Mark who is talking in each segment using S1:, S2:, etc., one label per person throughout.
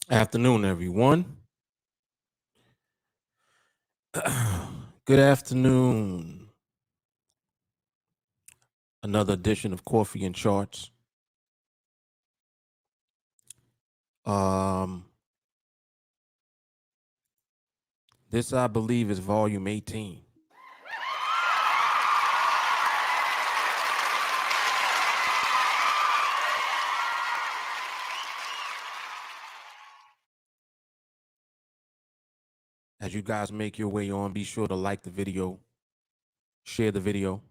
S1: Afternoon, everyone. Good afternoon. Another edition of Coffee and Charts. This, I believe, is volume 18. As you guys make your way on, be sure to like the video, share the video.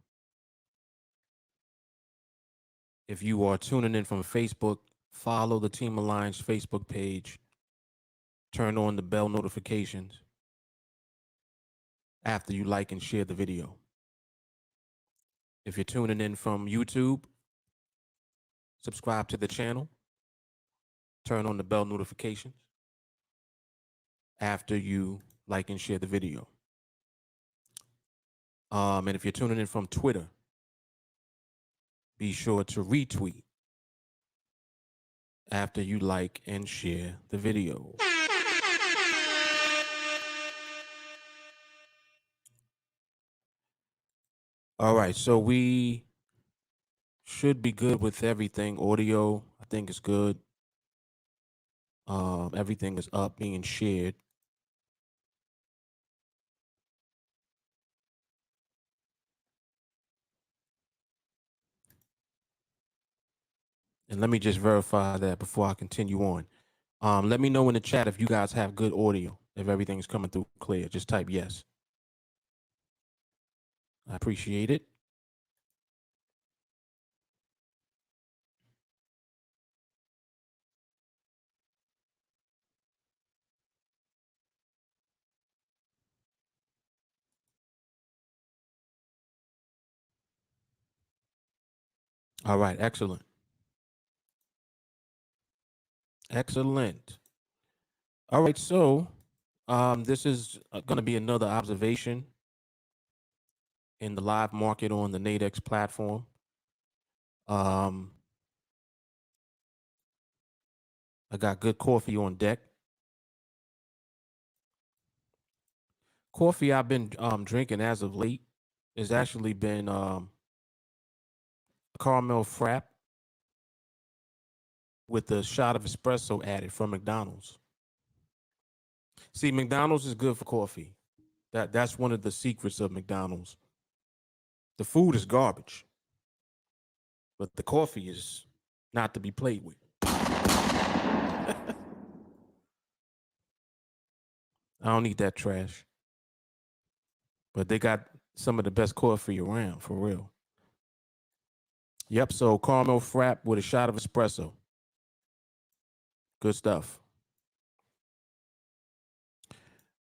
S1: If you are tuning in from Facebook, follow the TeamAlliance Facebook page. Turn on the bell notifications after you like and share the video. If you're tuning in from YouTube, subscribe to the channel. Turn on the bell notifications after you like and share the video. And if you're tuning in from Twitter, be sure to retweet after you like and share the video. All right, so we should be good with everything. Audio, I think is good. Everything is up, being shared. And let me just verify that before I continue on. Let me know in the chat if you guys have good audio, if everything's coming through clear. Just type yes. I appreciate it. All right, excellent. Excellent. All right, so this is going to be another observation in the live market on the NADEX platform. I got good coffee on deck. Coffee I've been drinking as of late has actually been caramel frap with a shot of espresso added from McDonald's. See, McDonald's is good for coffee. That's one of the secrets of McDonald's. The food is garbage, but the coffee is not to be played with. I don't eat that trash. But they got some of the best coffee around, for real. Yep, so caramel frap with a shot of espresso. Good stuff.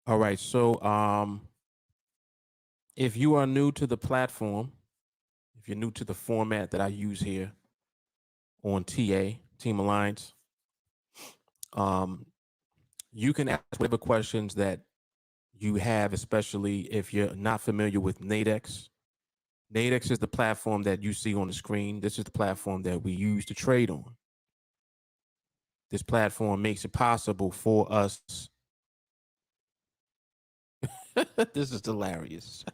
S1: All right, so if you are new to the platform, if you're new to the format that I use here on TeamAlliance, you can ask whatever questions that you have, especially if you're not familiar with NADEX. NADEX is the platform that you see on the screen. This is the platform that we use to trade on. This platform makes it possible for us. This is hilarious.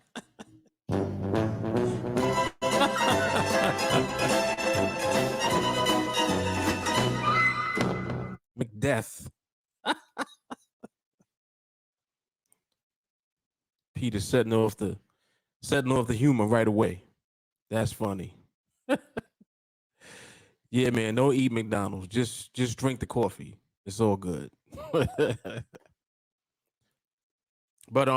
S1: Macbeth. Peter setting off the humor right away. That's funny. Yeah, man, don't eat McDonald's. Just drink the coffee. It's all good. But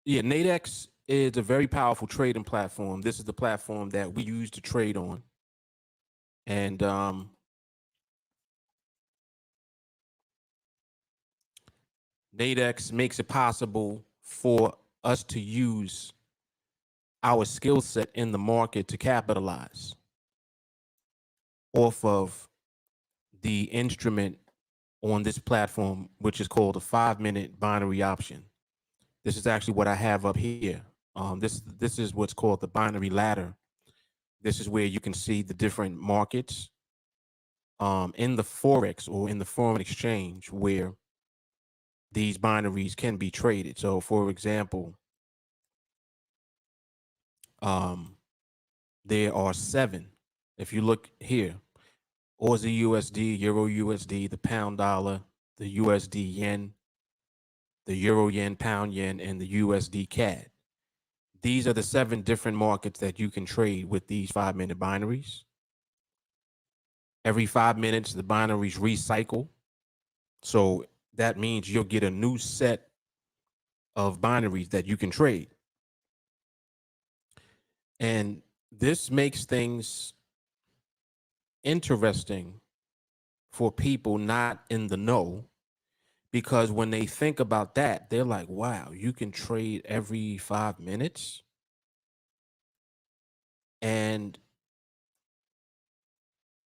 S1: yeah, NADEX is a very powerful trading platform. This is the platform that we use to trade on. And NADEX makes it possible for us to use our skill set in the market to capitalize off of the instrument on this platform, which is called a 5-minute binary option. This is actually what I have up here. This is what's called the binary ladder. This is where you can see the different markets in the Forex or in the foreign exchange where these binaries can be traded. So, for example, there are 7. If you look here, Aussie USD, Euro USD, the pound dollar, the USD yen, the Euro yen, pound yen, and the USD CAD. These are the 7 different markets that you can trade with these 5-minute binaries. Every 5 minutes, the binaries recycle. So that means you'll get a new set of binaries that you can trade. And this makes things interesting for people not in the know, because when they think about that, they're like, wow, you can trade every 5 minutes. And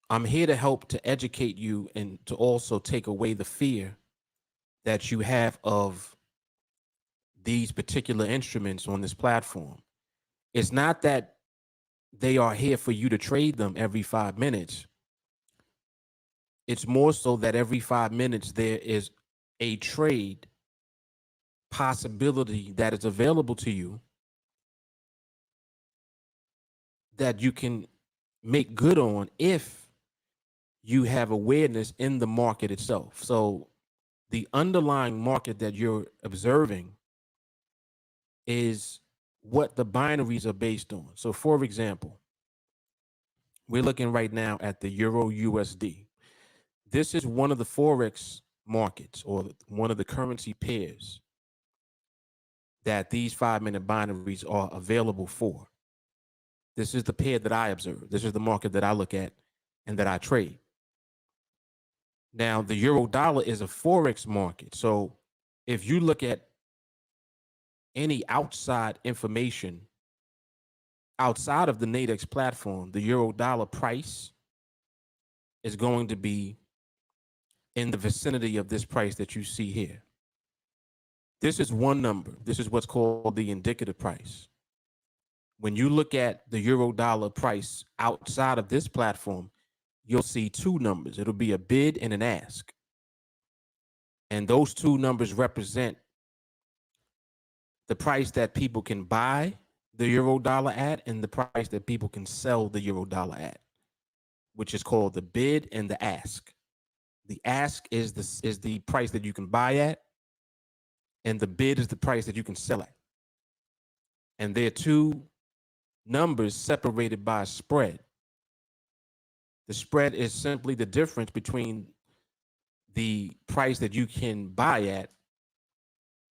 S1: I'm here to help to educate you and to also take away the fear that you have of these particular instruments on this platform. It's not that they are here for you to trade them every 5 minutes. It's more so that every 5 minutes there is a trade possibility that is available to you that you can make good on if you have awareness in the market itself. So the underlying market that you're observing is what the binaries are based on. So for example, we're looking right now at the Euro USD. This is one of the Forex markets or one of the currency pairs that these 5-minute binaries are available for. This is the pair that I observe. This is the market that I look at and that I trade. Now, the euro dollar is a Forex market. So if you look at any outside information outside of the NADEX platform, the euro dollar price is going to be in the vicinity of this price that you see here. This is one number. This is what's called the indicative price. When you look at the euro dollar price outside of this platform, you'll see 2 numbers. It'll be a bid and an ask. And those 2 numbers represent the price that people can buy the euro dollar at and the price that people can sell the euro dollar at, which is called the bid and the ask. The ask is the price that you can buy at, and the bid is the price that you can sell at. And they're 2 numbers separated by a spread. The spread is simply the difference between the price that you can buy at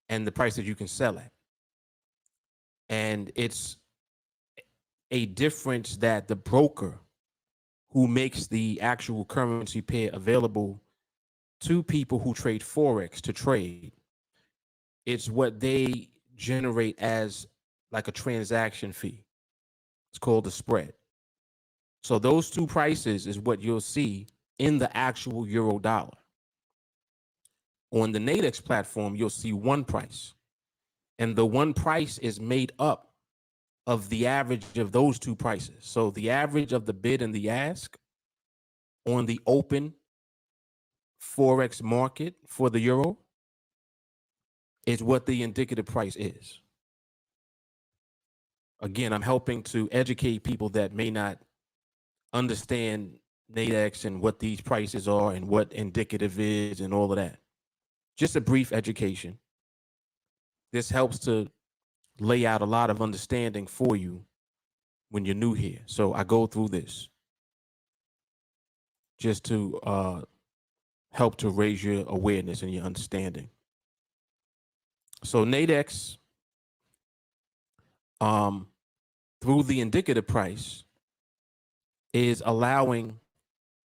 S1: and the price that you can sell at. And it's a difference that the broker who makes the actual currency pair available to people who trade Forex to trade, it's what they generate as like a transaction fee. It's called the spread. So those 2 prices is what you'll see in the actual euro dollar. On the NADEX platform, you'll see one price. And the one price is made up of the average of those 2 prices. So the average of the bid and the ask on the open Forex market for the euro is what the indicative price is. Again, I'm helping to educate people that may not understand NADEX and what these prices are and what indicative is and all of that. Just a brief education. This helps to lay out a lot of understanding for you when you're new here. So I go through this just to help to raise your awareness and your understanding. So NADEX, through the indicative price, is allowing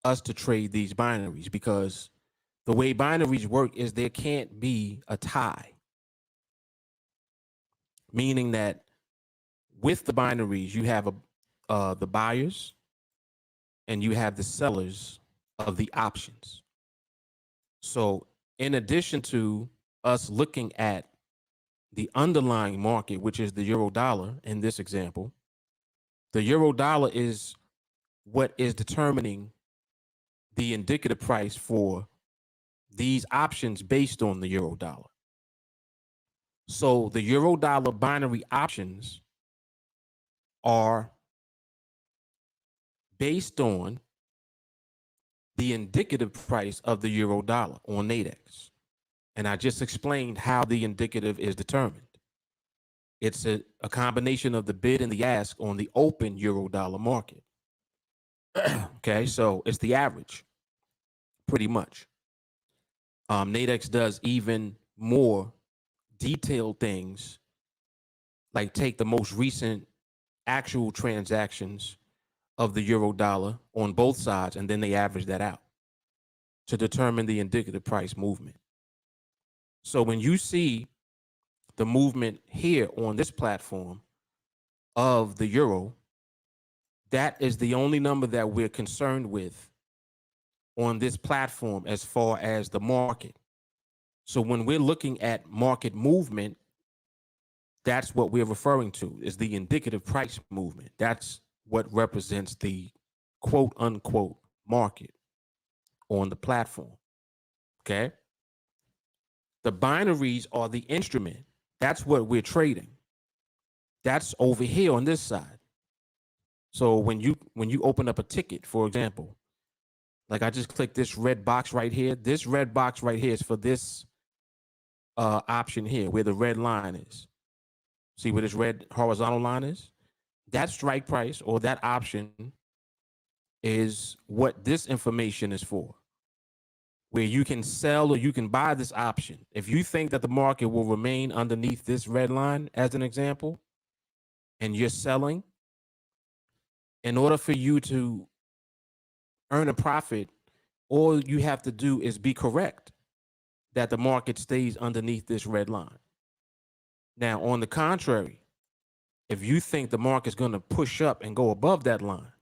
S1: us to trade these binaries, because the way binaries work is there can't be a tie, meaning that with the binaries you have the buyers and you have the sellers of the options. So in addition to us looking at the underlying market, which is the euro dollar in this example. The euro dollar is what is determining the indicative price for these options based on the euro dollar. So the euro dollar binary options are based on the indicative price of the euro dollar on NADEX. And I just explained how the indicative is determined. It's a combination of the bid and the ask on the open euro dollar market. Okay, so it's the average, pretty much. NADEX does even more detailed things, like take the most recent actual transactions of the euro dollar on both sides, and then they average that out to determine the indicative price movement. So when you see the movement here on this platform of the euro, that is the only number that we're concerned with on this platform as far as the market. So when we're looking at market movement, that's what we're referring to, is the indicative price movement. That's what represents the quote unquote market on the platform. Okay. The binaries are the instrument. That's what we're trading. That's over here on this side. So when you open up a ticket, for example, like I just clicked this red box right here. This red box right here is for this option here, where the red line is. See where this red horizontal line is? That strike price or that option is what this information is for, where you can sell or you can buy this option. If you think that the market will remain underneath this red line, as an example, and you're selling, in order for you to earn a profit, all you have to do is be correct that the market stays underneath this red line. Now, on the contrary, if you think the market's going to push up and go above that line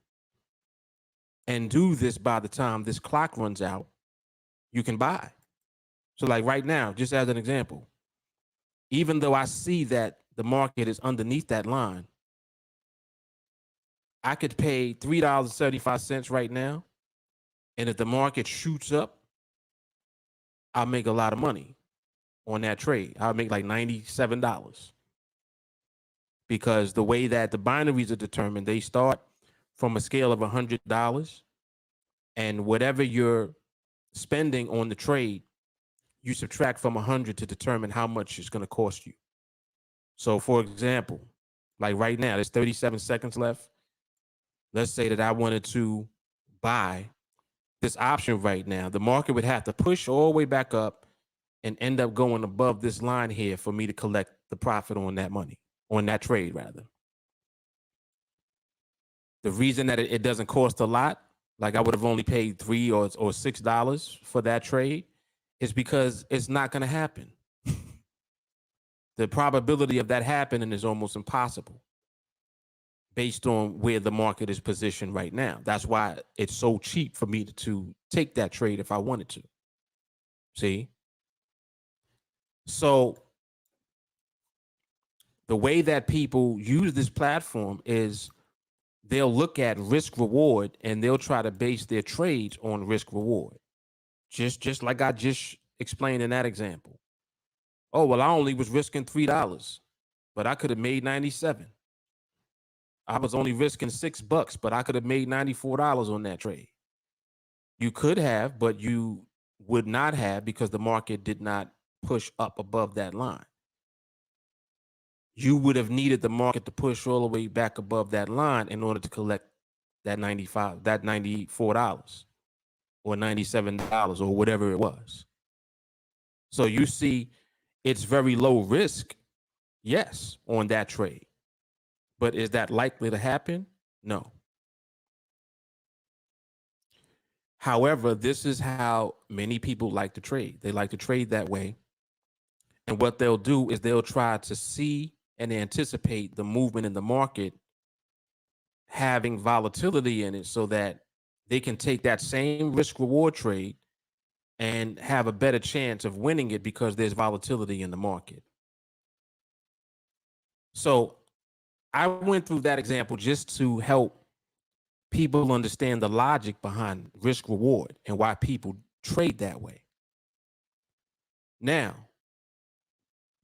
S1: and do this by the time this clock runs out, you can buy. So like right now, just as an example, even though I see that the market is underneath that line, I could pay $3.75 right now. And if the market shoots up, I'll make a lot of money on that trade. I'll make like $97. Because the way that the binaries are determined, they start from a scale of $100, and whatever you're spending on the trade, you subtract from 100 to determine how much it's going to cost you. So for example, like right now, there's 37 seconds left. Let's say that I wanted to buy this option right now. The market would have to push all the way back up and end up going above this line here for me to collect the profit on that money, on that trade rather. The reason that it doesn't cost a lot, like I would have only paid $3 or $6 for that trade, is because it's not going to happen. The probability of that happening is almost impossible based on where the market is positioned right now. That's why it's so cheap for me to take that trade if I wanted to. See? So the way that people use this platform is they'll look at risk reward and they'll try to base their trades on risk reward. Just like I just explained in that example. Oh, well, I only was risking $3, but I could have made 97. I was only risking $6, but I could have made $94 on that trade. You could have, but you would not have because the market did not push up above that line. You would have needed the market to push all the way back above that line in order to collect that $94 or $97 or whatever it was. So you see, it's very low risk, yes, on that trade. But is that likely to happen? No. However, this is how many people like to trade. They like to trade that way. And what they'll do is they'll try to see and anticipate the movement in the market having volatility in it so that they can take that same risk reward trade and have a better chance of winning it because there's volatility in the market. So I went through that example just to help people understand the logic behind risk reward and why people trade that way. Now,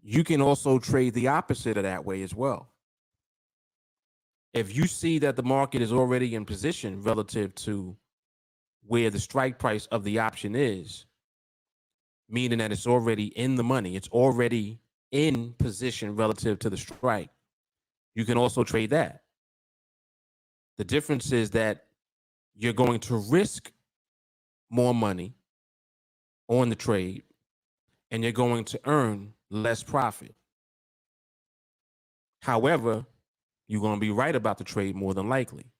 S1: you can also trade the opposite of that way as well. If you see that the market is already in position relative to where the strike price of the option is, meaning that it's already in the money, it's already in position relative to the strike, you can also trade that. The difference is that you're going to risk more money on the trade and you're going to earn less profit. However, you're going to be right about the trade more than likely,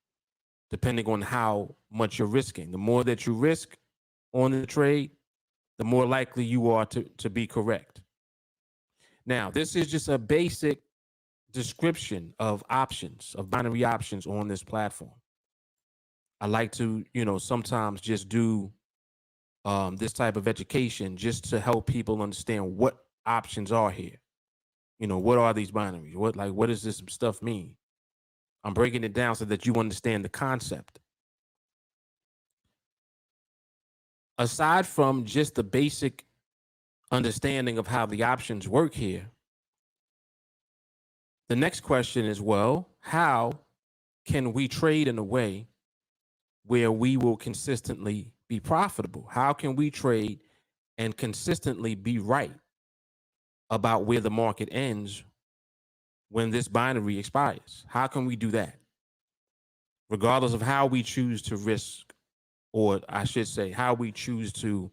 S1: depending on how much you're risking. The more that you risk on the trade, the more likely you are to be correct. Now, this is just a basic description of options, of binary options on this platform. I like to, sometimes just do this type of education just to help people understand what options are here. What are these binaries? What does this stuff mean? I'm breaking it down so that you understand the concept. Aside from just the basic understanding of how the options work here, the next question is, well, how can we trade in a way where we will consistently be profitable? How can we trade and consistently be right about where the market ends when this binary expires? How can we do that? Regardless of how we choose to risk, or I should say, how we choose to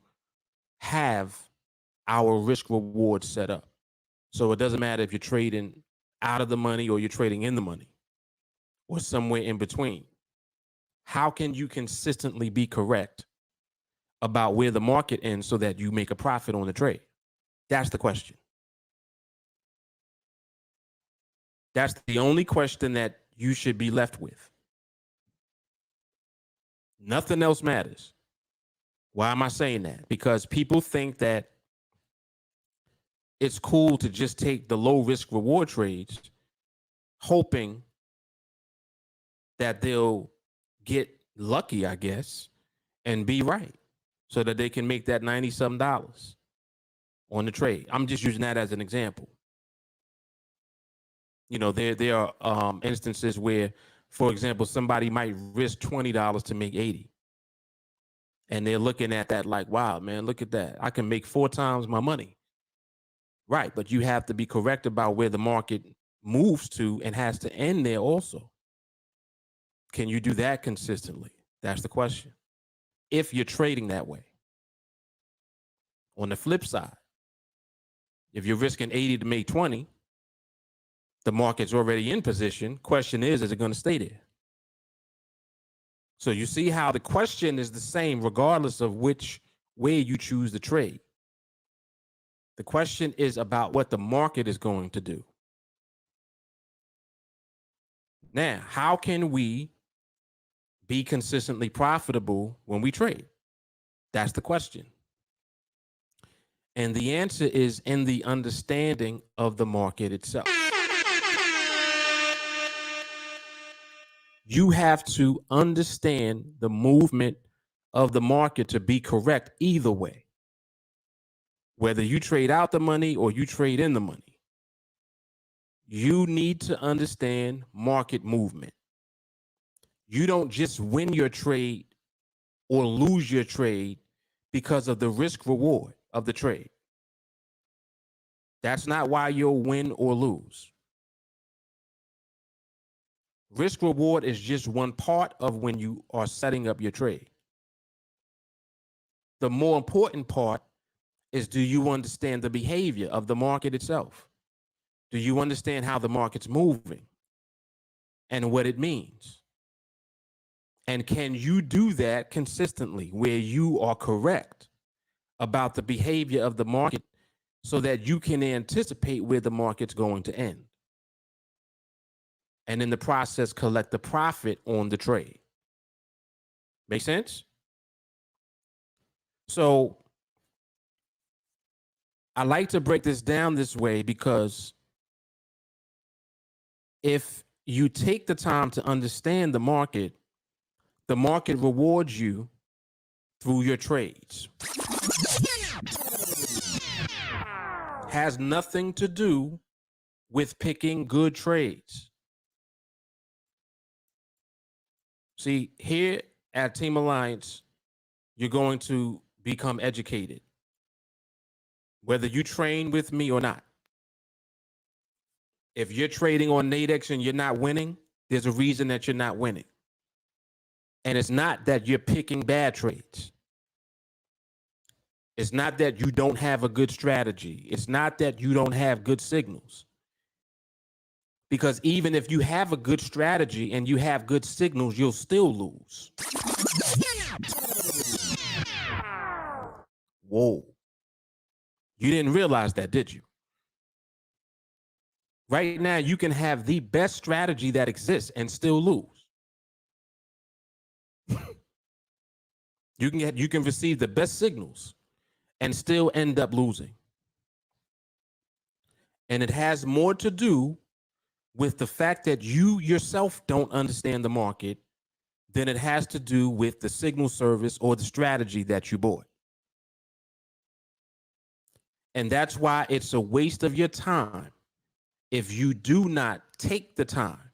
S1: have our risk reward set up. So it doesn't matter if you're trading out of the money or you're trading in the money or somewhere in between. How can you consistently be correct about where the market ends so that you make a profit on the trade? That's the question. That's the only question that you should be left with. Nothing else matters. Why am I saying that? Because people think that it's cool to just take the low risk reward trades, hoping that they'll get lucky, I guess, and be right so that they can make that $90-something on the trade. I'm just using that as an example. There are instances where, for example, somebody might risk $20 to make 80. And they're looking at that like, wow, man, look at that. I can make 4 times my money. Right, but you have to be correct about where the market moves to and has to end there also. Can you do that consistently? That's the question. If you're trading that way. On the flip side, if you're risking 80 to make 20, the market's already in position. Question is it going to stay there? So you see how the question is the same regardless of which way you choose to trade. The question is about what the market is going to do. Now, how can we be consistently profitable when we trade? That's the question. And the answer is in the understanding of the market itself. You have to understand the movement of the market to be correct either way. Whether you trade out the money or you trade in the money, you need to understand market movement. You don't just win your trade or lose your trade because of the risk reward of the trade. That's not why you'll win or lose. Risk reward is just one part of when you are setting up your trade. The more important part is, do you understand the behavior of the market itself? Do you understand how the market's moving and what it means? And can you do that consistently where you are correct about the behavior of the market so that you can anticipate where the market's going to end? And in the process, collect the profit on the trade. Make sense? So I like to break this down this way because if you take the time to understand the market rewards you through your trades. Has nothing to do with picking good trades. See, here at TeamAlliance, you're going to become educated, whether you train with me or not. If you're trading on NADEX and you're not winning, there's a reason that you're not winning. And it's not that you're picking bad trades. It's not that you don't have a good strategy. It's not that you don't have good signals. Because even if you have a good strategy and you have good signals, you'll still lose. Whoa. You didn't realize that, did you? Right now, you can have the best strategy that exists and still lose. You can receive the best signals and still end up losing. And it has more to do with the fact that you yourself don't understand the market than it has to do with the signal service or the strategy that you bought. And that's why it's a waste of your time if you do not take the time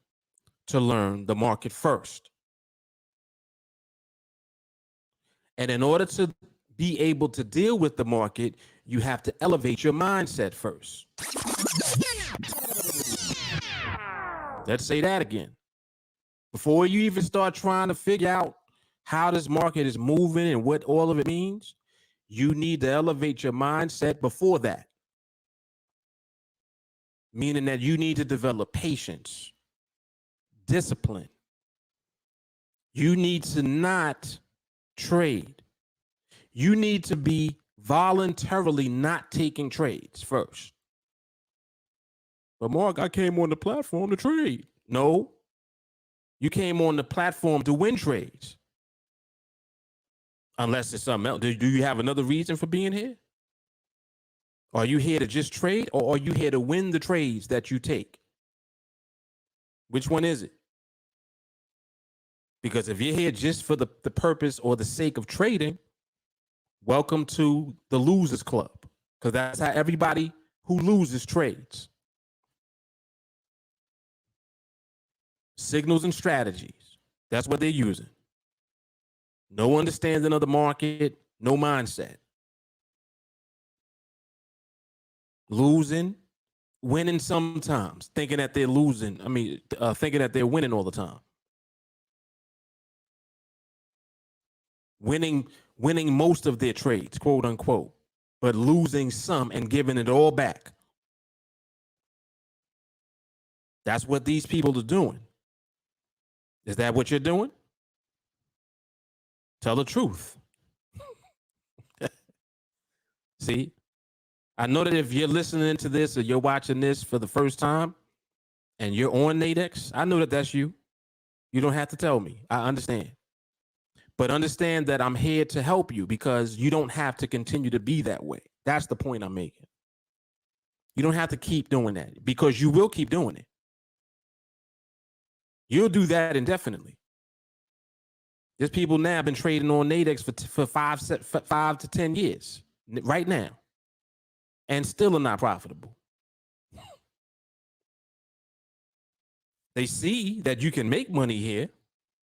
S1: to learn the market first. And in order to be able to deal with the market, you have to elevate your mindset first. Let's say that again. Before you even start trying to figure out how this market is moving and what all of it means, you need to elevate your mindset before that. Meaning that you need to develop patience, discipline. You need to not trade. You need to be voluntarily not taking trades first. But Mark, I came on the platform to trade. No, you came on the platform to win trades. Unless it's something else. Do you have another reason for being here? Are you here to just trade, or are you here to win the trades that you take? Which one is it? Because if you're here just for the purpose or the sake of trading, welcome to the losers club. Because that's how everybody who loses trades. Signals and strategies. That's what they're using. No understanding of the market, no mindset. Losing, winning sometimes, thinking that they're losing. Thinking that they're winning all the time. Winning most of their trades, quote unquote, but losing some and giving it all back. That's what these people are doing. Is that what you're doing? Tell the truth. See, I know that if you're listening to this or you're watching this for the first time and you're on NADEX, I know that that's you. You don't have to tell me. I understand. But understand that I'm here to help you because you don't have to continue to be that way. That's the point I'm making. You don't have to keep doing that because you will keep doing it. You'll do that indefinitely. There's people now been trading on NADEX for 5 to 10 years right now and still are not profitable. They see that you can make money here,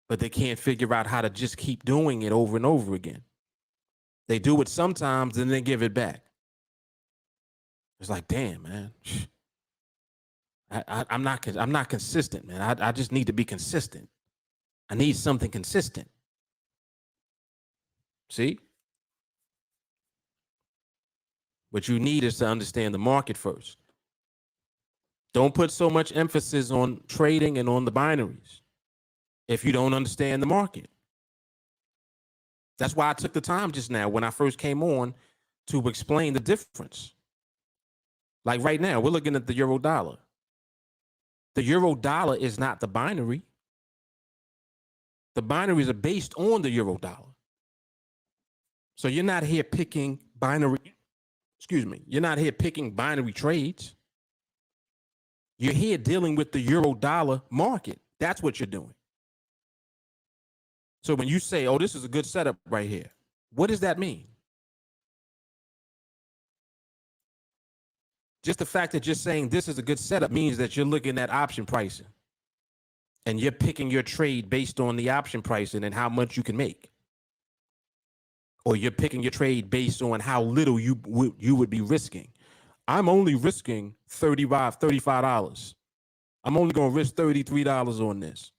S1: but they can't figure out how to just keep doing it over and over again. They do it sometimes and then give it back. It's like, damn, man. I'm not consistent, man. I just need to be consistent. I need something consistent. See? What you need is to understand the market first. Don't put so much emphasis on trading and on the binaries if you don't understand the market. That's why I took the time just now when I first came on to explain the difference. Like right now, we're looking at the euro dollar. The euro dollar is not the binary. The binaries are based on the euro dollar. So you're not here picking binary, you're not here picking binary trades. You're here dealing with the euro dollar market. That's what you're doing. So when you say, oh, this is a good setup right here, what does that mean? Just the fact that you're saying this is a good setup means that you're looking at option pricing and you're picking your trade based on the option pricing and how much you can make. Or you're picking your trade based on how little you would be risking. I'm only risking $35. I'm only going to risk $33 on this.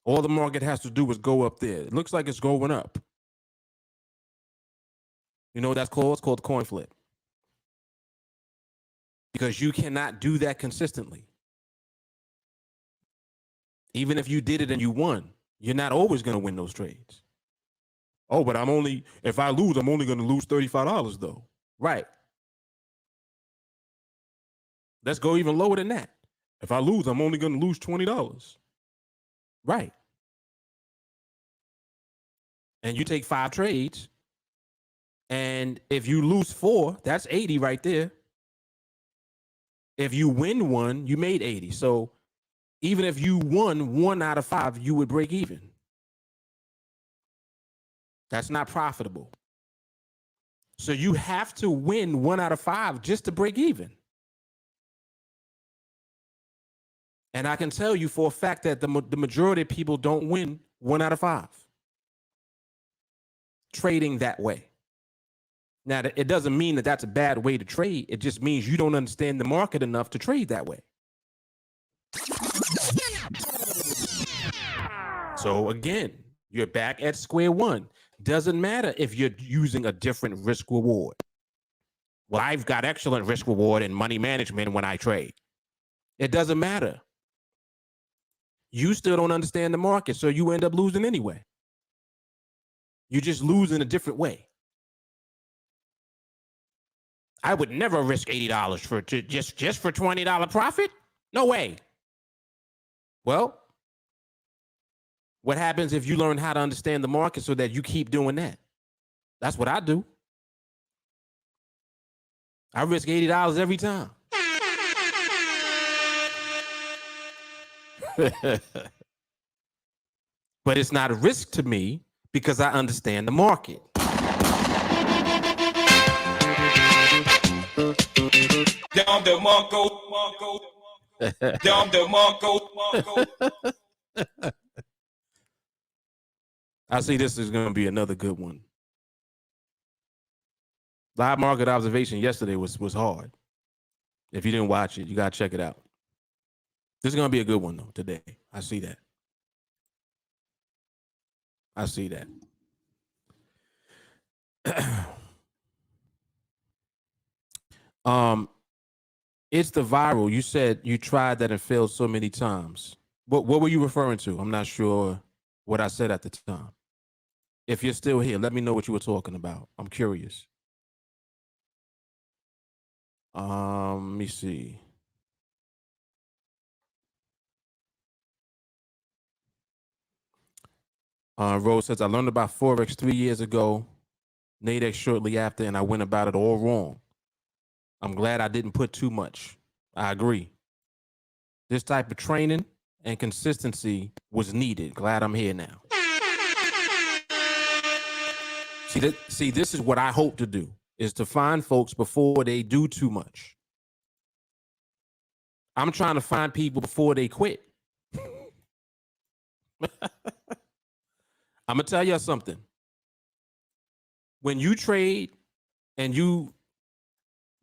S1: All the market has to do is go up there. It looks like it's going up. You know what that's called? It's called coin flip. Because you cannot do that consistently. Even if you did it and you won, you're not always going to win those trades. Oh, but if I lose, I'm only going to lose $35 though. Right. Let's go even lower than that. If I lose, I'm only going to lose $20. Right. And you take 5 trades, and if you lose 4, that's 80 right there. If you win 1, you made 80. So even if you won 1 out of 5, you would break even. That's not profitable. So you have to win 1 out of 5 just to break even. And I can tell you for a fact that the majority of people don't win 1 out of 5 trading that way. Now, it doesn't mean that that's a bad way to trade. It just means you don't understand the market enough to trade that way. So again, you're back at square one. Doesn't matter if you're using a different risk reward. Well, I've got excellent risk reward and money management when I trade. It doesn't matter. You still don't understand the market, so you end up losing anyway. You just lose in a different way. I would never risk $80 for just for $20 profit. No way. Well, what happens if you learn how to understand the market so that you keep doing that? That's what I do. I risk $80 every time. But it's not a risk to me because I understand the market.
S2: Down the Marco. Down the Marco.
S1: I see this is going to be another good one. Live market observation yesterday was hard. If you didn't watch it, you got to check it out. This is going to be a good one, though, today. I see that. I see that. It's the viral. You said you tried that and failed so many times. What were you referring to? I'm not sure what I said at the time. If you're still here, let me know what you were talking about. I'm curious. Let me see. Rose says, I learned about Forex 3 years ago, NADEX shortly after, and I went about it all wrong. I'm glad I didn't put too much. I agree. This type of training and consistency was needed. Glad I'm here now. See, this is what I hope to do, is to find folks before they do too much. I'm trying to find people before they quit. I'm going to tell you something. When you trade and you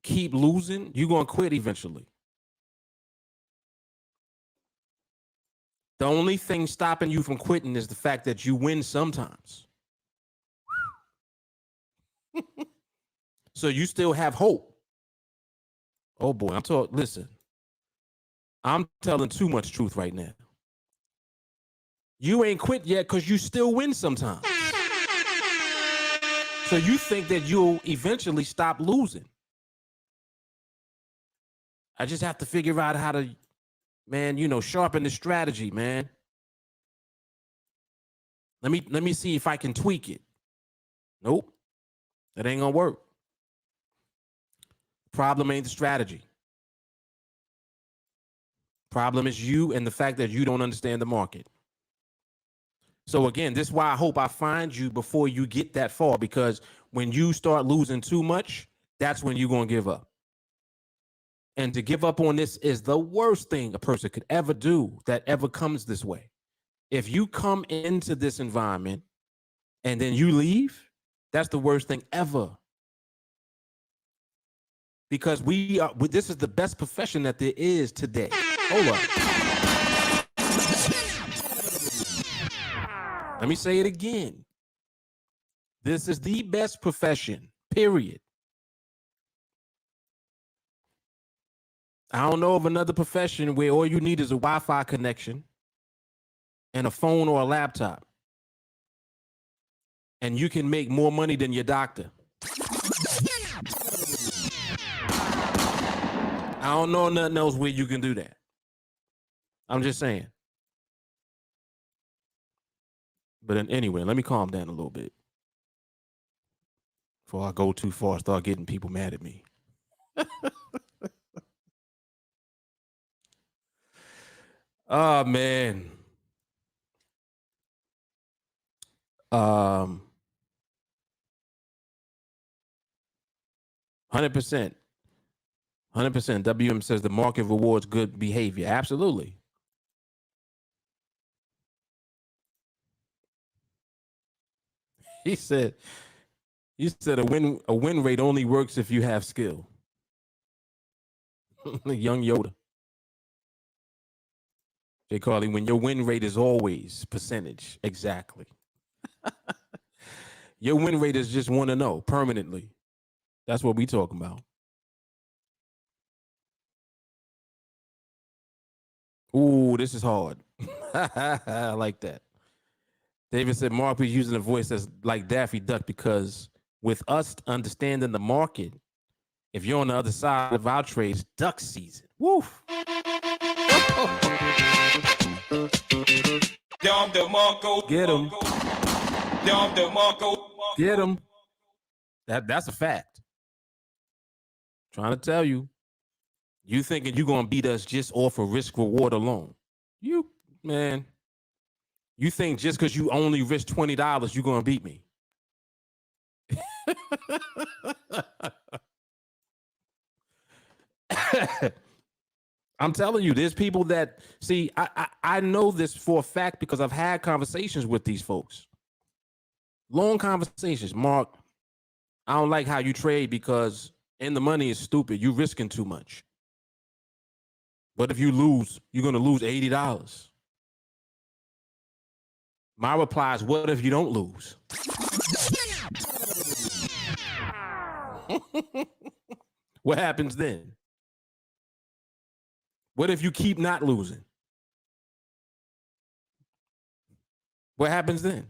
S1: keep losing, you're going to quit eventually. The only thing stopping you from quitting is the fact that you win sometimes. So you still have hope. Oh boy, listen. I'm telling too much truth right now. You ain't quit yet because you still win sometimes. So you think that you'll eventually stop losing. I just have to figure out how to, man, sharpen the strategy, man. Let me see if I can tweak it. Nope. That ain't gonna work. Problem ain't the strategy. Problem is you and the fact that you don't understand the market. So again, this is why I hope I find you before you get that far, because when you start losing too much, that's when you're going to give up. And to give up on this is the worst thing a person could ever do that ever comes this way. If you come into this environment and then you leave, that's the worst thing ever. Because this is the best profession that there is today. Hold up. Let me say it again. This is the best profession, period. I don't know of another profession where all you need is a Wi-Fi connection and a phone or a laptop, and you can make more money than your doctor. I don't know nothing else where you can do that. I'm just saying. But anyway, let me calm down a little bit before I go too far and start getting people mad at me. Oh, man. 100%. 100%. WM says the market rewards good behavior. Absolutely. He said a win rate only works if you have skill. Young Yoda. Jay Carly, when your win rate is always percentage. Exactly. Your win rate is just 1-0 permanently. That's what we talking about. Ooh, this is hard. I like that. David said Mark was using a voice that's like Daffy Duck, because with us understanding the market, if you're on the other side of our trades, duck season. Woof. Get him. Get him. That's a fact. Trying to tell you. You thinking you're going to beat us just off of risk reward alone. You think just because you only risk $20, you're going to beat me. I'm telling you, there's people that, see, I know this for a fact because I've had conversations with these folks. Long conversations. Mark, I don't like how you trade because in the money is stupid. You're risking too much. But if you lose, you're going to lose $80. My reply is, what if you don't lose? What happens then? What if you keep not losing? What happens then?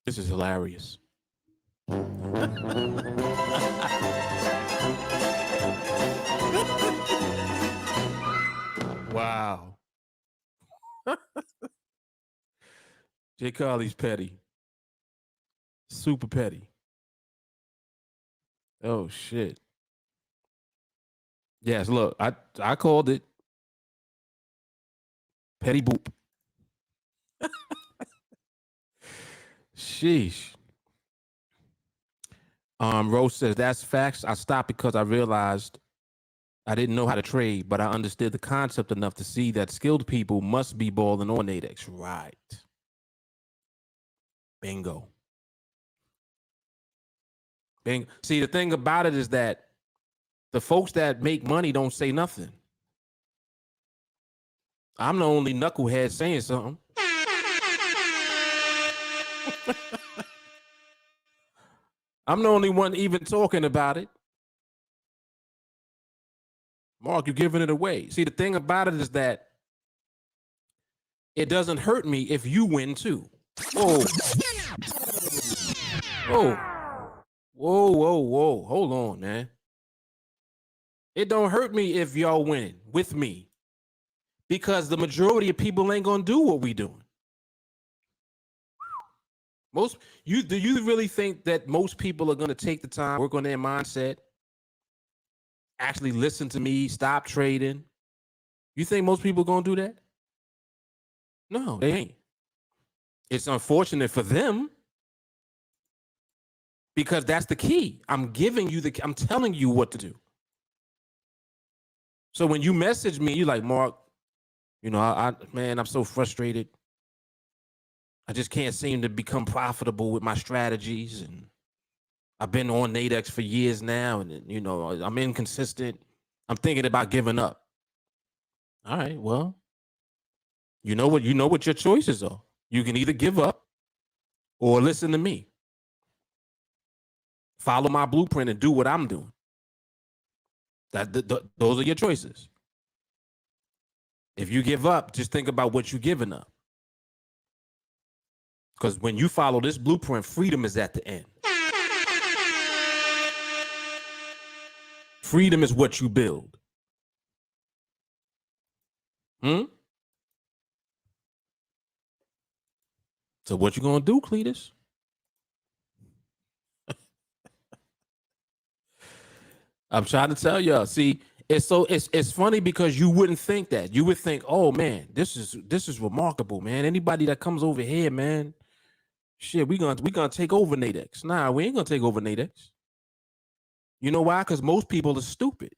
S1: This is hilarious. Wow. Jay Carly's petty. Super petty. Oh, shit. Yes, look, I called it. Petty boop. Sheesh. Rose says, that's facts. I stopped because I realized I didn't know how to trade, but I understood the concept enough to see that skilled people must be balling on NADEX. Right. Bingo. Bingo. See, the thing about it is that the folks that make money don't say nothing. I'm the only knucklehead saying something. I'm the only one even talking about it. Mark, you're giving it away. See, the thing about it is that it doesn't hurt me if you win too. Whoa. Whoa. Whoa, whoa, whoa. Hold on, man. It don't hurt me if y'all win with me, because the majority of people ain't gonna do what we doing. Do you really think that most people are going to take the time, work on their mindset, actually listen to me, stop trading? You think most people are going to do that? No, they ain't. It's unfortunate for them because that's the key. I'm telling you what to do. So when you message me, you're like, Mark, man, I'm so frustrated. I just can't seem to become profitable with my strategies. And I've been on NADEX for years now. And, I'm inconsistent. I'm thinking about giving up. All right, well, you know what your choices are. You can either give up or listen to me. Follow my blueprint and do what I'm doing. Those are your choices. If you give up, just think about what you're giving up. Because when you follow this blueprint, freedom is at the end. Freedom is what you build. So what you gonna do, Cletus? I'm trying to tell y'all. See, it's funny because you wouldn't think that. You would think, oh man, this is remarkable, man. Anybody that comes over here, man, shit, we gonna take over NADEX. Nah, we ain't gonna take over NADEX. You know why? Because most people are stupid.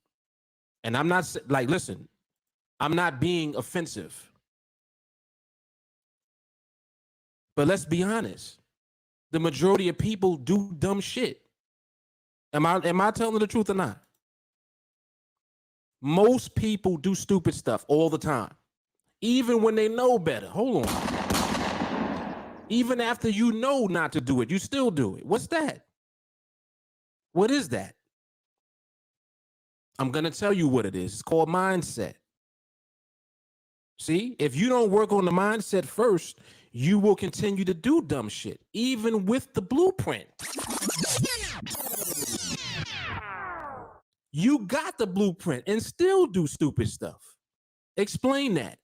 S1: And I'm not like, listen, I'm not being offensive. But let's be honest. The majority of people do dumb shit. Am I telling the truth or not? Most people do stupid stuff all the time. Even when they know better. Hold on. Even after you know not to do it, you still do it. What's that? What is that? I'm going to tell you what it is. It's called mindset. See, if you don't work on the mindset first, you will continue to do dumb shit, even with the blueprint. You got the blueprint and still do stupid stuff. Explain that.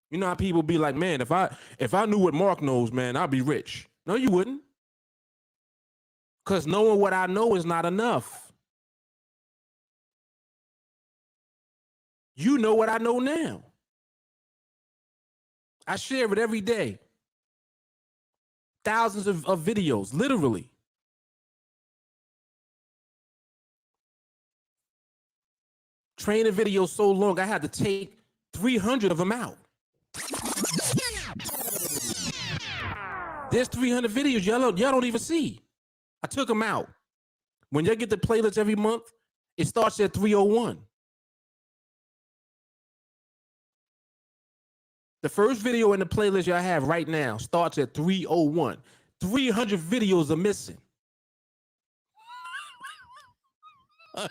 S1: You know how people be like, man, if I knew what Mark knows, man, I'd be rich. No, you wouldn't. Because knowing what I know is not enough. You know what I know now. I share it every day. Thousands of videos, literally. Training videos so long, I had to take 300 of them out. There's 300 videos y'all don't even see. I took them out. When y'all get the playlist every month, it starts at 301. The first video in the playlist y'all have right now starts at 301. 300 videos are missing. Come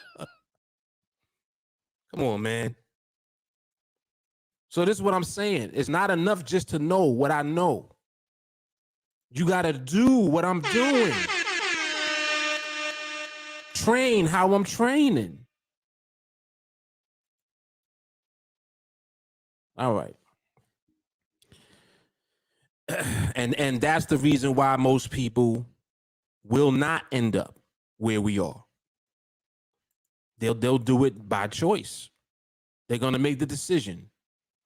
S1: on, man. So this is what I'm saying. It's not enough just to know what I know. You got to do what I'm doing. Train how I'm training. All right. And that's the reason why most people will not end up where we are. They'll do it by choice. They're going to make the decision,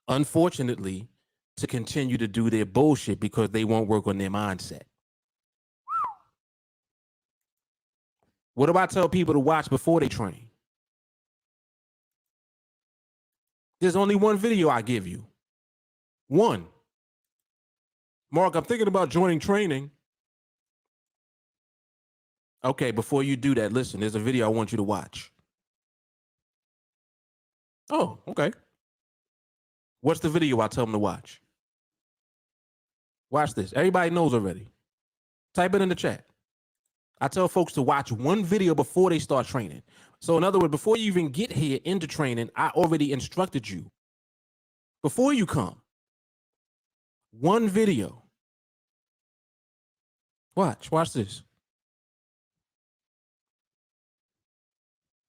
S1: unfortunately, to continue to do their bullshit because they won't work on their mindset. What do I tell people to watch before they train? There's only one video I give you. One. Mark, I'm thinking about joining training. Okay, before you do that, listen, there's a video I want you to watch. Oh, okay. What's the video I tell them to watch? Watch this. Everybody knows already. Type it in the chat. I tell folks to watch one video before they start training. So in other words, before you even get here into training, I already instructed you. Before you come, one video. Watch this.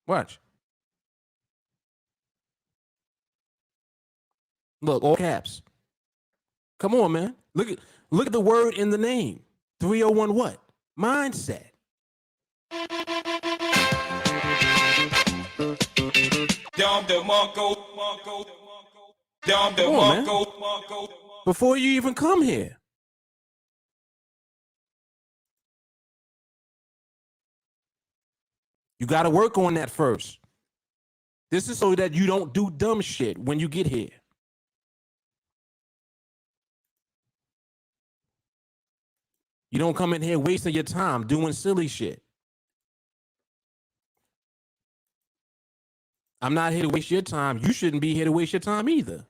S1: Watch. Look, all caps. Come on, man. Look at the word in the name. 301 what? Mindset. Come on, man. Before you even come here. You got to work on that first. This is so that you don't do dumb shit when you get here. You don't come in here wasting your time doing silly shit. I'm not here to waste your time. You shouldn't be here to waste your time either.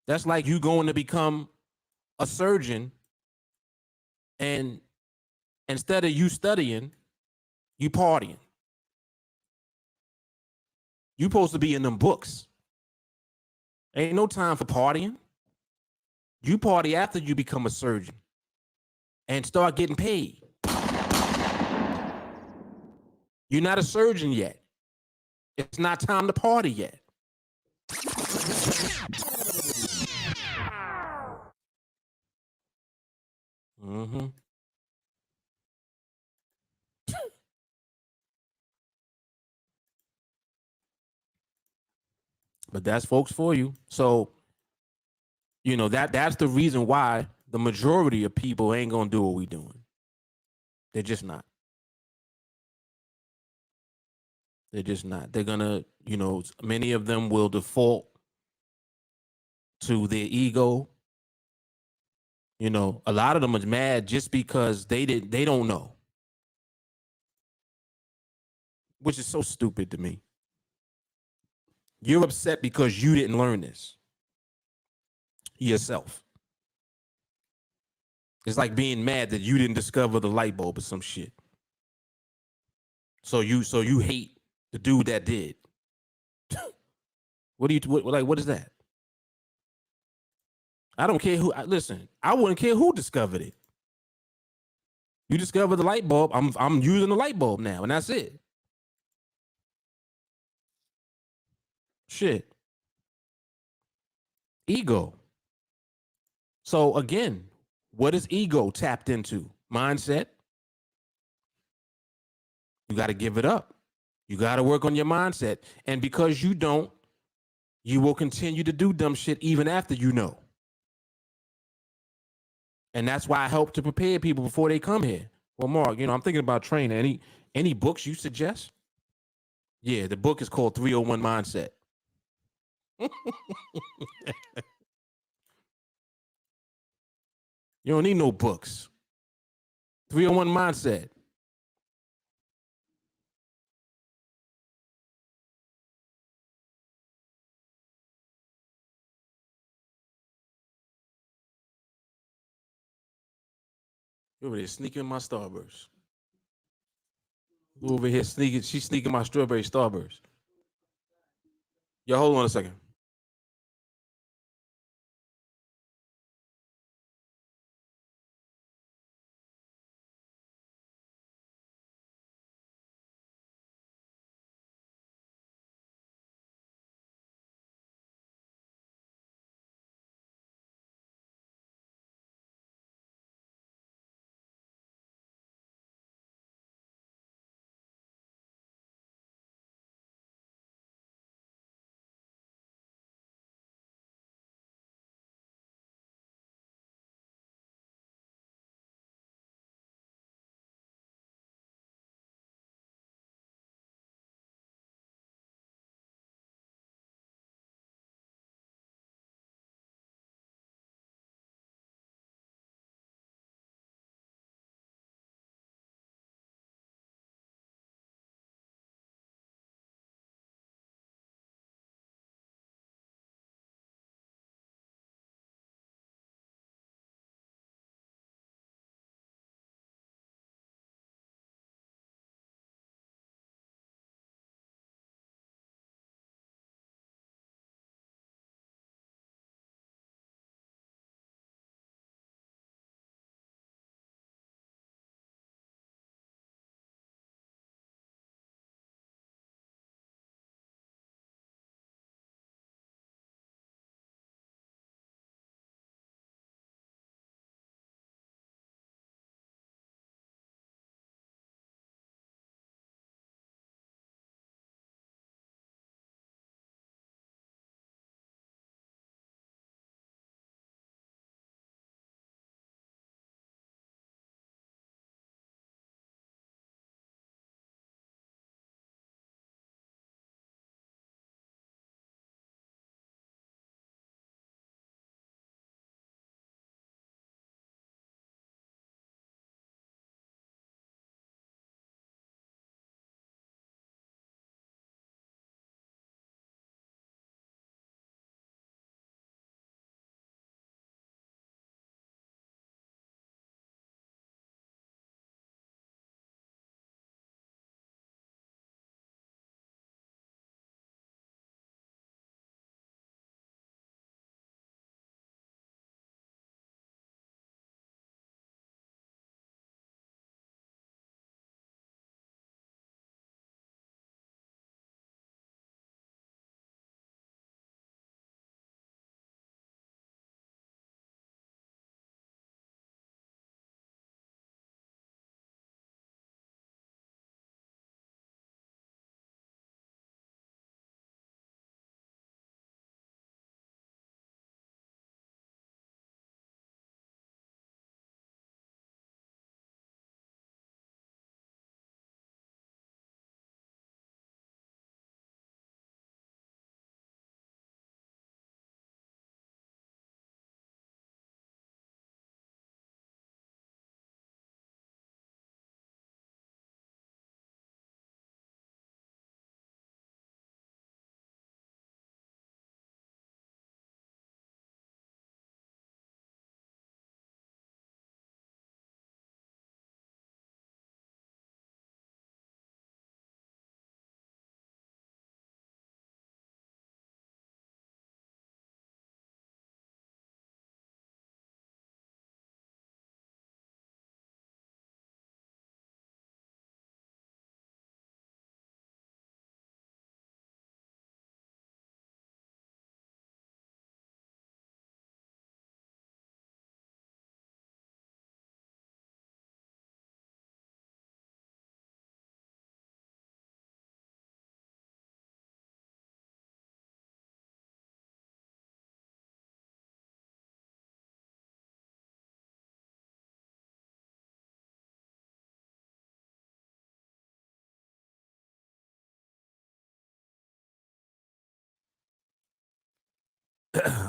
S1: That's like you going to become a surgeon, and instead of you studying, you partying. You supposed to be in them books. Ain't no time for partying. You party after you become a surgeon and start getting paid. You're not a surgeon yet. It's not time to party yet. Mm-hmm. But that's folks for you. So, you know, that's the reason why the majority of people ain't gonna do what we doing. They're just not. They're just not. They're gonna, you know, many of them will default to their ego. You know, a lot of them are mad just because they don't know. Which is so stupid to me. You're upset because you didn't learn this yourself. It's like being mad that you didn't discover the light bulb or some shit. So you hate the dude that did. What is that? I don't care who. Listen, I wouldn't care who discovered it. You discovered the light bulb. I'm using the light bulb now, and that's it. Shit. Ego. So again, what is ego tapped into? Mindset. You got to give it up. You got to work on your mindset. And because you don't, you will continue to do dumb shit even after you know. And that's why I help to prepare people before they come here. Well, Mark, you know, I'm thinking about training. Any books you suggest? Yeah, the book is called 301 Mindset. You don't need no books. 301 Mindset. You over there sneaking my Starburst. Over here sneaking, she's sneaking my strawberry Starburst. Yo, hold on a second.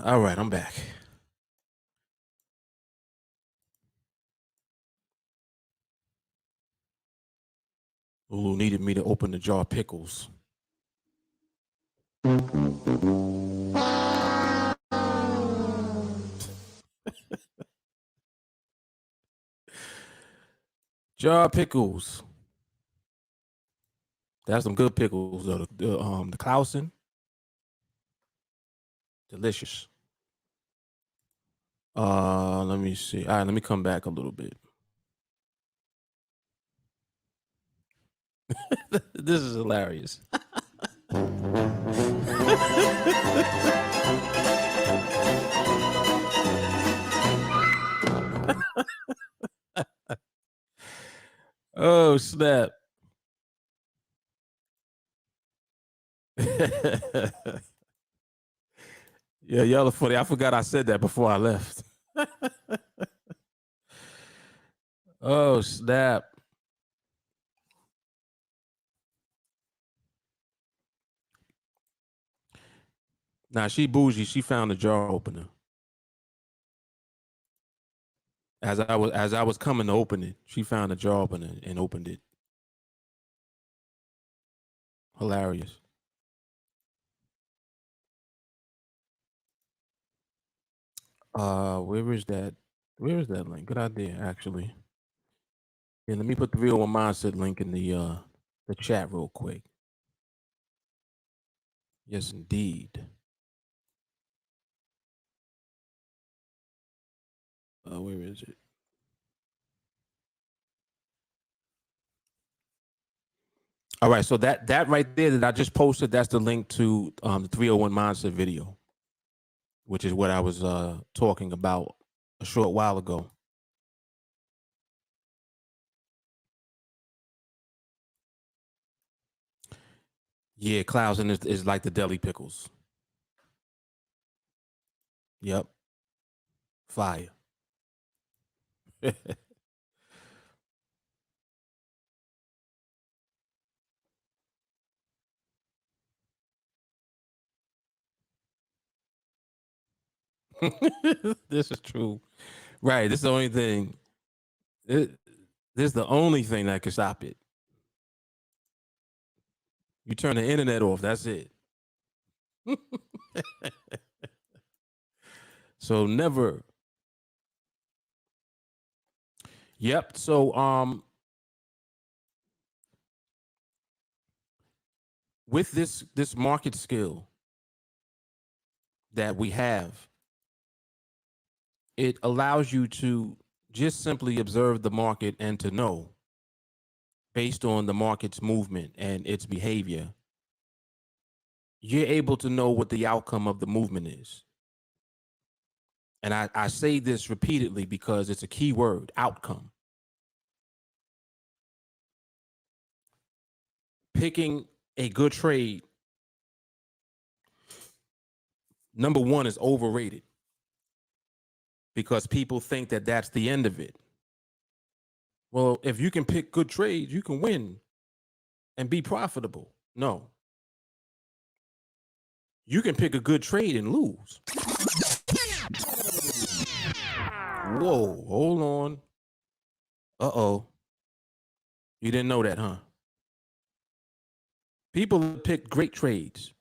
S1: All right, I'm back. Lulu needed me to open the jar of pickles. Jar of pickles. That's some good pickles. The Clausen, delicious. Let me see. All right, let me come back a little bit. This is hilarious. Oh snap! Yeah, y'all are funny. I forgot I said that before I left. Oh snap! Now she bougie. She found a jar opener. As I was coming to open it, she found a jar opener and opened it. Hilarious. Where is that? Where is that link? Good idea, actually. Yeah, let me put the real one mindset link in the chat real quick. Yes, indeed. Where is it? All right, so that right there that I just posted, that's the link to the 301 mindset video, which is what I was talking about a short while ago. Yeah, Clausen is like the deli pickles. Yep, fire. This is true. Right, this is the only thing. This is the only thing that can stop it. You turn the internet off. That's it. So never. Yep. So with this market skill that we have, it allows you to just simply observe the market and to know based on the market's movement and its behavior, you're able to know what the outcome of the movement is. And I say this repeatedly because it's a key word, outcome. Picking a good trade, number one, is overrated because people think that that's the end of it. Well, if you can pick good trades, you can win and be profitable. No. You can pick a good trade and lose. Whoa, hold on. Uh-oh. You didn't know that, huh? People pick great trades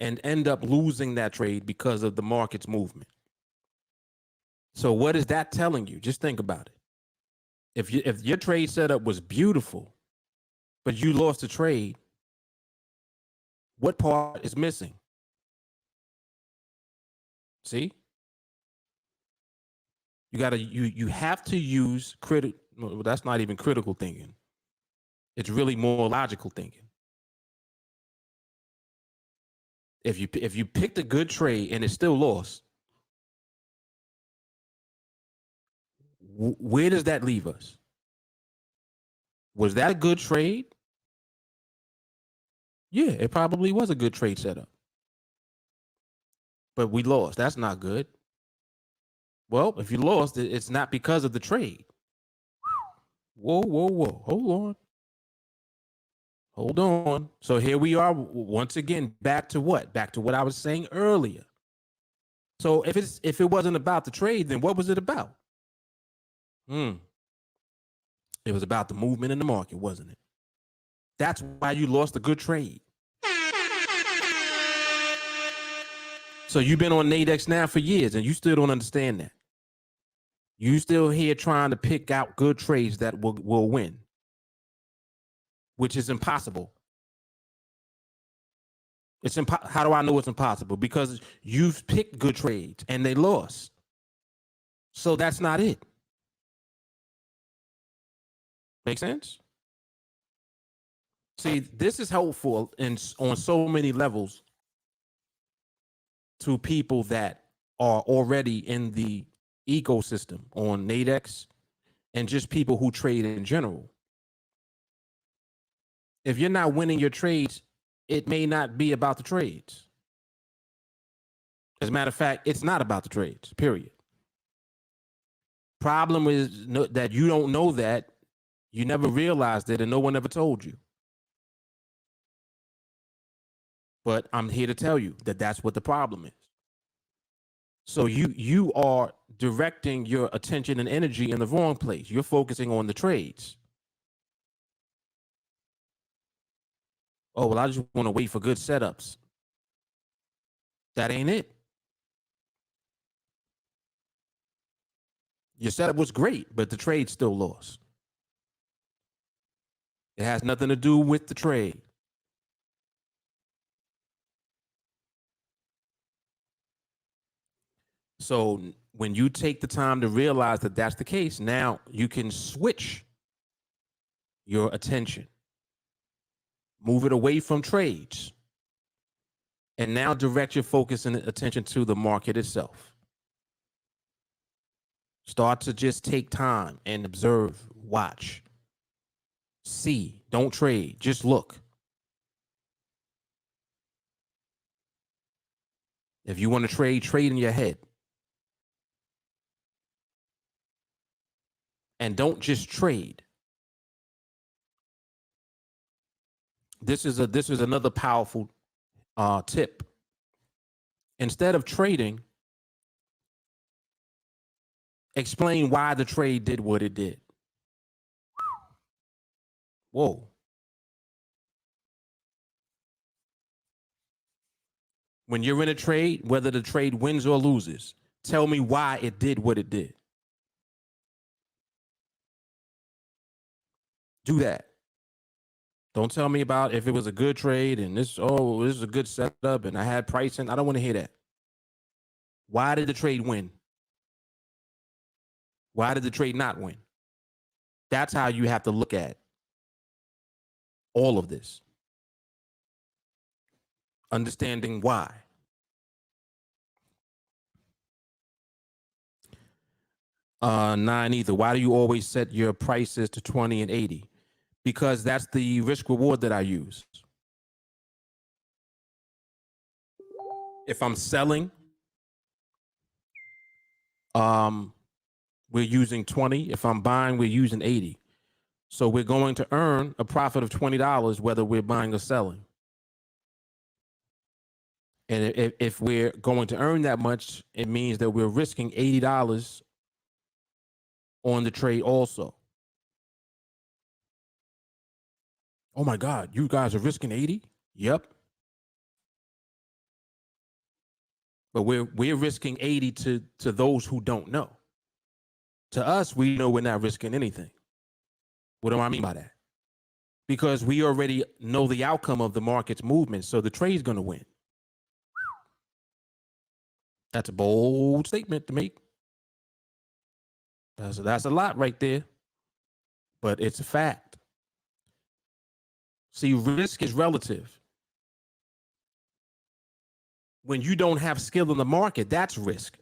S1: and end up losing that trade because of the market's movement. So what is that telling you? Just think about it. If your trade setup was beautiful, but you lost the trade, what part is missing? See? You have to use well, that's not even critical thinking. It's really more logical thinking. If you picked a good trade and it still lost, where does that leave us? Was that a good trade? Yeah, it probably was a good trade setup. But we lost. That's not good. Well, if you lost, it's not because of the trade. Whoa, whoa, whoa. Hold on. Hold on. So here we are once again, back to what? Back to what I was saying earlier. So if it wasn't about the trade, then what was it about? It was about the movement in the market, wasn't it? That's why you lost a good trade. So you've been on NADEX now for years and you still don't understand that. You still here trying to pick out good trades that will win, which is impossible. How do I know it's impossible? Because you've picked good trades and they lost. So that's not it. Make sense? See, this is helpful on so many levels to people that are already in the ecosystem on NADEX and just people who trade in general. If you're not winning your trades, it may not be about the trades. As a matter of fact, it's not about the trades, period. Problem is that you don't know that, you never realized it, and no one ever told you. But I'm here to tell you that that's what the problem is. So you are directing your attention and energy in the wrong place. You're focusing on the trades. Oh, well, I just want to wait for good setups. That ain't it. Your setup was great, but the trade still lost. It has nothing to do with the trade. So when you take the time to realize that that's the case, now you can switch your attention, move it away from trades, and now direct your focus and attention to the market itself. Start to just take time and observe, watch, see. Don't trade, just look. If you want to trade, trade in your head. And don't just trade. This is another powerful tip. Instead of trading, explain why the trade did what it did. Whoa. When you're in a trade, whether the trade wins or loses, tell me why it did what it did. Do that. Don't tell me about if it was a good trade and this is a good setup and I had pricing. I don't want to hear that. Why did the trade win? Why did the trade not win? That's how you have to look at all of this. Understanding why. Nine either. Why do you always set your prices to 20 and 80? Because that's the risk reward that I use. If I'm selling, we're using 20. If I'm buying, we're using 80. So we're going to earn a profit of $20 whether we're buying or selling. And if we're going to earn that much, it means that we're risking $80 on the trade also. Oh my God, you guys are risking 80? Yep. But we're risking 80 to those who don't know. To us, we know we're not risking anything. What do I mean by that? Because we already know the outcome of the market's movement, so the trade's going to win. That's a bold statement to make. That's a lot right there, but it's a fact. See, risk is relative. When you don't have skill in the market, that's risk.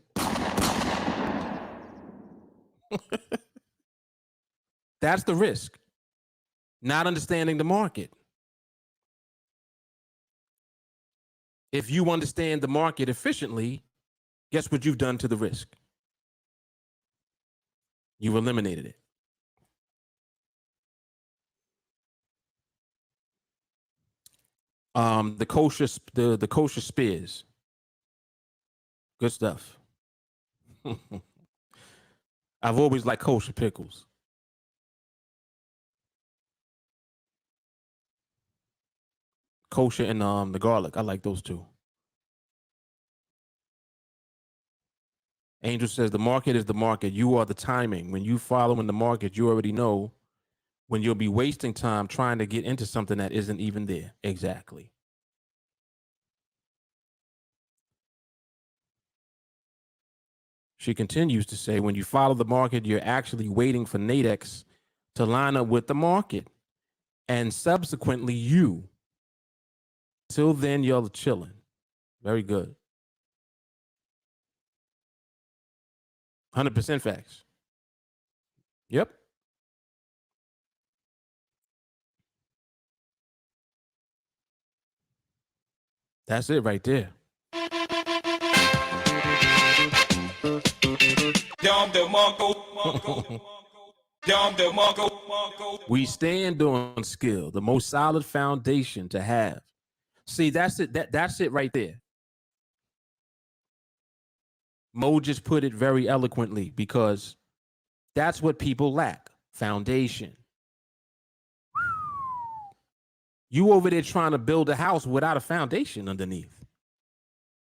S1: That's the risk. Not understanding the market. If you understand the market efficiently, guess what you've done to the risk? You've eliminated it. The kosher spears. Good stuff. I've always liked kosher pickles. Kosher and the garlic. I like those two. Angel says the market is the market. You are the timing. When you follow in the market, you already know when you'll be wasting time trying to get into something that isn't even there. Exactly. She continues to say, when you follow the market, you're actually waiting for NADEX to line up with the market and subsequently you. Till then, you're chilling. Very good. 100% facts. Yep. That's it right there. We stand on skill, the most solid foundation to have. See, that's it. That's it right there. Mo just put it very eloquently because that's what people lack: foundation. You over there trying to build a house without a foundation underneath.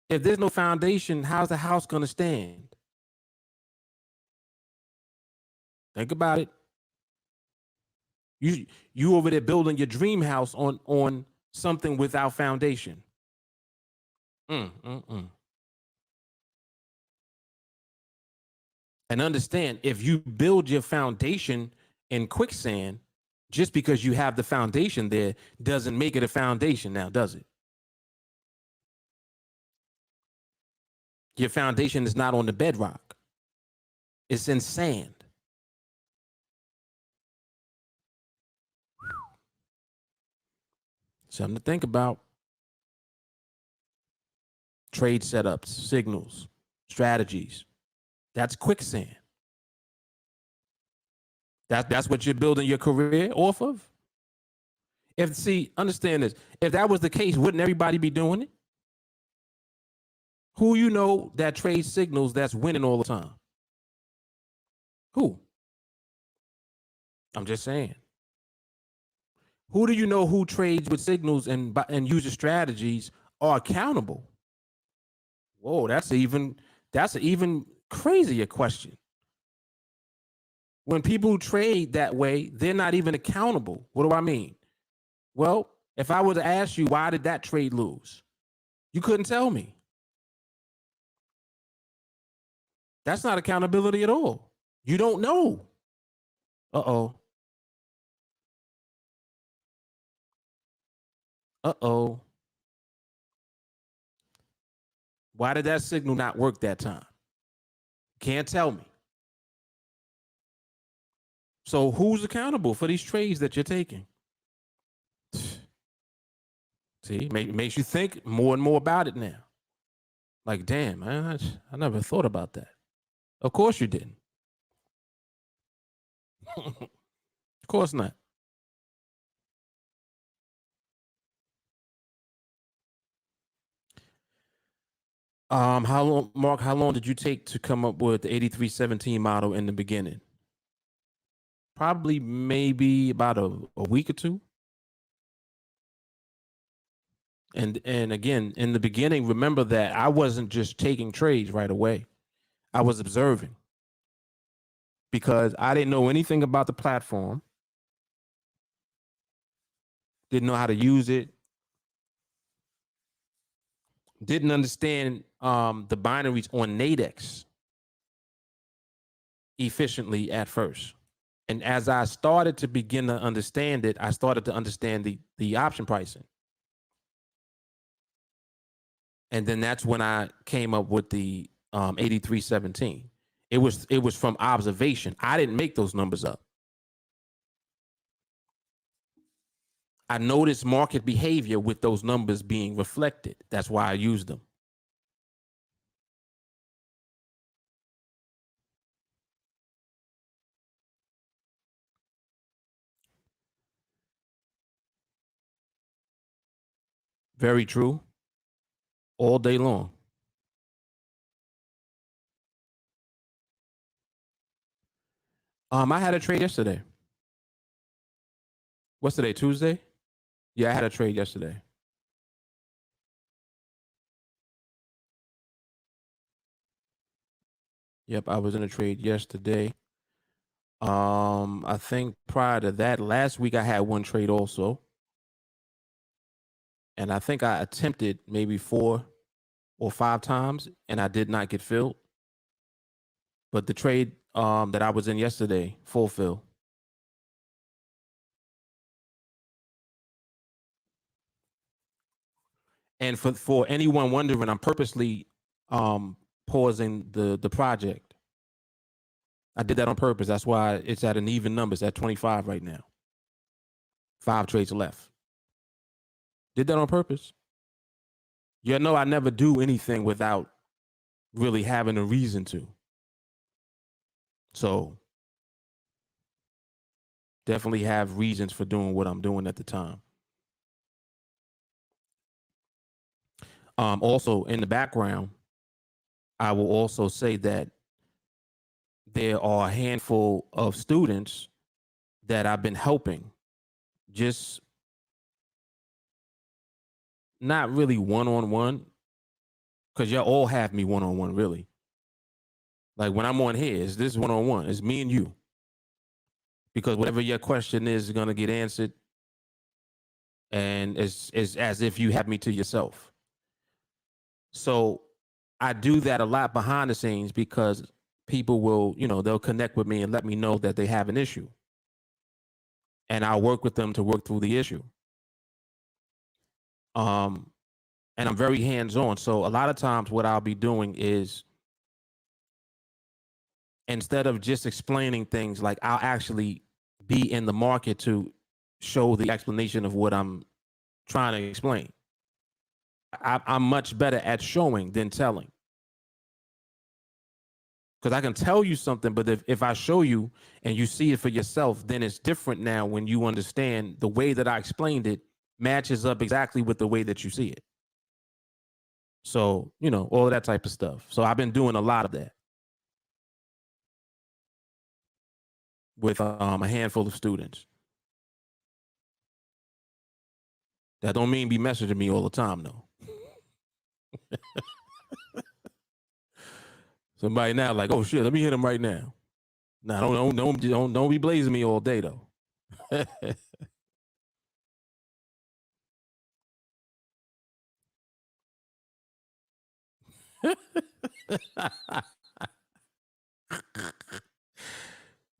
S1: If there's no foundation, how's the house going to stand? Think about it. You over there building your dream house on something without foundation. And understand, if you build your foundation in quicksand, just because you have the foundation there doesn't make it a foundation now, does it? Your foundation is not on the bedrock. It's in sand. Something to think about. Trade setups, signals, strategies. That's quicksand. That's what you're building your career off of. Understand this. If that was the case, wouldn't everybody be doing it? Who you know that trades signals that's winning all the time? Who? I'm just saying. Who do you know who trades with signals and user strategies are accountable? Whoa, that's an even crazier question. When people trade that way, they're not even accountable. What do I mean? Well, if I were to ask you, why did that trade lose? You couldn't tell me. That's not accountability at all. You don't know. Uh-oh. Uh-oh. Why did that signal not work that time? Can't tell me. So who's accountable for these trades that you're taking? See, makes you think more and more about it now. Like, damn, man, I never thought about that. Of course you didn't. Of course not. How long, Mark? How long did you take to come up with the 8317 model in the beginning? Probably maybe about a week or two. And again, in the beginning, remember that I wasn't just taking trades right away. I was observing because I didn't know anything about the platform. Didn't know how to use it. Didn't understand the binaries on NADEX efficiently at first. And as I started to begin to understand it, I started to understand the option pricing. And then that's when I came up with the 8317. It was from observation. I didn't make those numbers up. I noticed market behavior with those numbers being reflected. That's why I used them. Very true. All day long. I had a trade yesterday. What's today? Tuesday? Yeah, I had a trade yesterday. Yep, I was in a trade yesterday. I think prior to that, last week I had one trade also. And I think I attempted maybe 4 or 5 times and I did not get filled. But the trade that I was in yesterday, full fill. And for anyone wondering, I'm purposely pausing the project. I did that on purpose. That's why it's at an even number. It's at 25 right now. 5 trades left. Did that on purpose. You know, I never do anything without really having a reason to. So definitely have reasons for doing what I'm doing at the time. Also, in the background, I will also say that there are a handful of students that I've been helping, just not really one-on-one, because y'all all have me one-on-one, really. Like when I'm on here, it's this one-on-one. It's me and you. Because whatever your question is going to get answered, and it's as if you have me to yourself. So I do that a lot behind the scenes because people will, they'll connect with me and let me know that they have an issue. And I'll work with them to work through the issue. And I'm very hands-on. So a lot of times what I'll be doing is, instead of just explaining things, like I'll actually be in the market to show the explanation of what I'm trying to explain. I'm much better at showing than telling. Because I can tell you something, but if I show you and you see it for yourself, then it's different now when you understand the way that I explained it matches up exactly with the way that you see it. So, all of that type of stuff. So I've been doing a lot of that with a handful of students. That don't mean be messaging me all the time, though. Somebody now like, oh shit, let me hit him right now. Nah, don't be blazing me all day though.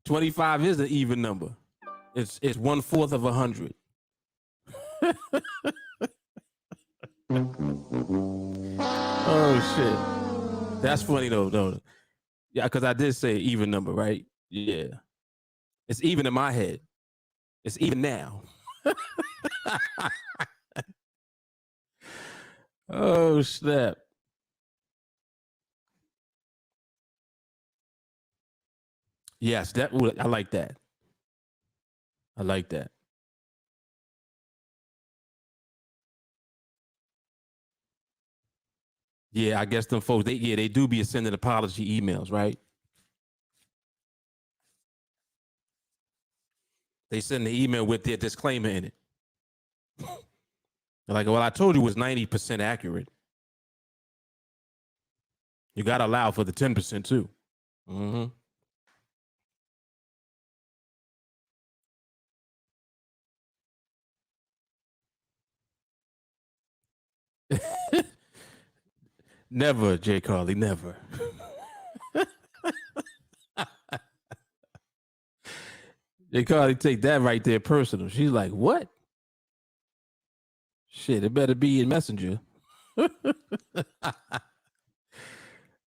S1: 25 is an even number. It's 1/4 of 100. Oh shit, that's funny though. No, yeah, because I did say even number, right? Yeah, it's even in my head. It's even now. Oh snap! Yes, I like that. I like that. Yeah, I guess them folks, they do be sending apology emails, right? They send the email with their disclaimer in it. They're like, well, I told you it was 90% accurate. You got to allow for the 10% too. Mm-hmm. Never, Jay Carly, never. Jay Carly take that right there personal. She's like, what? Shit, it better be in Messenger.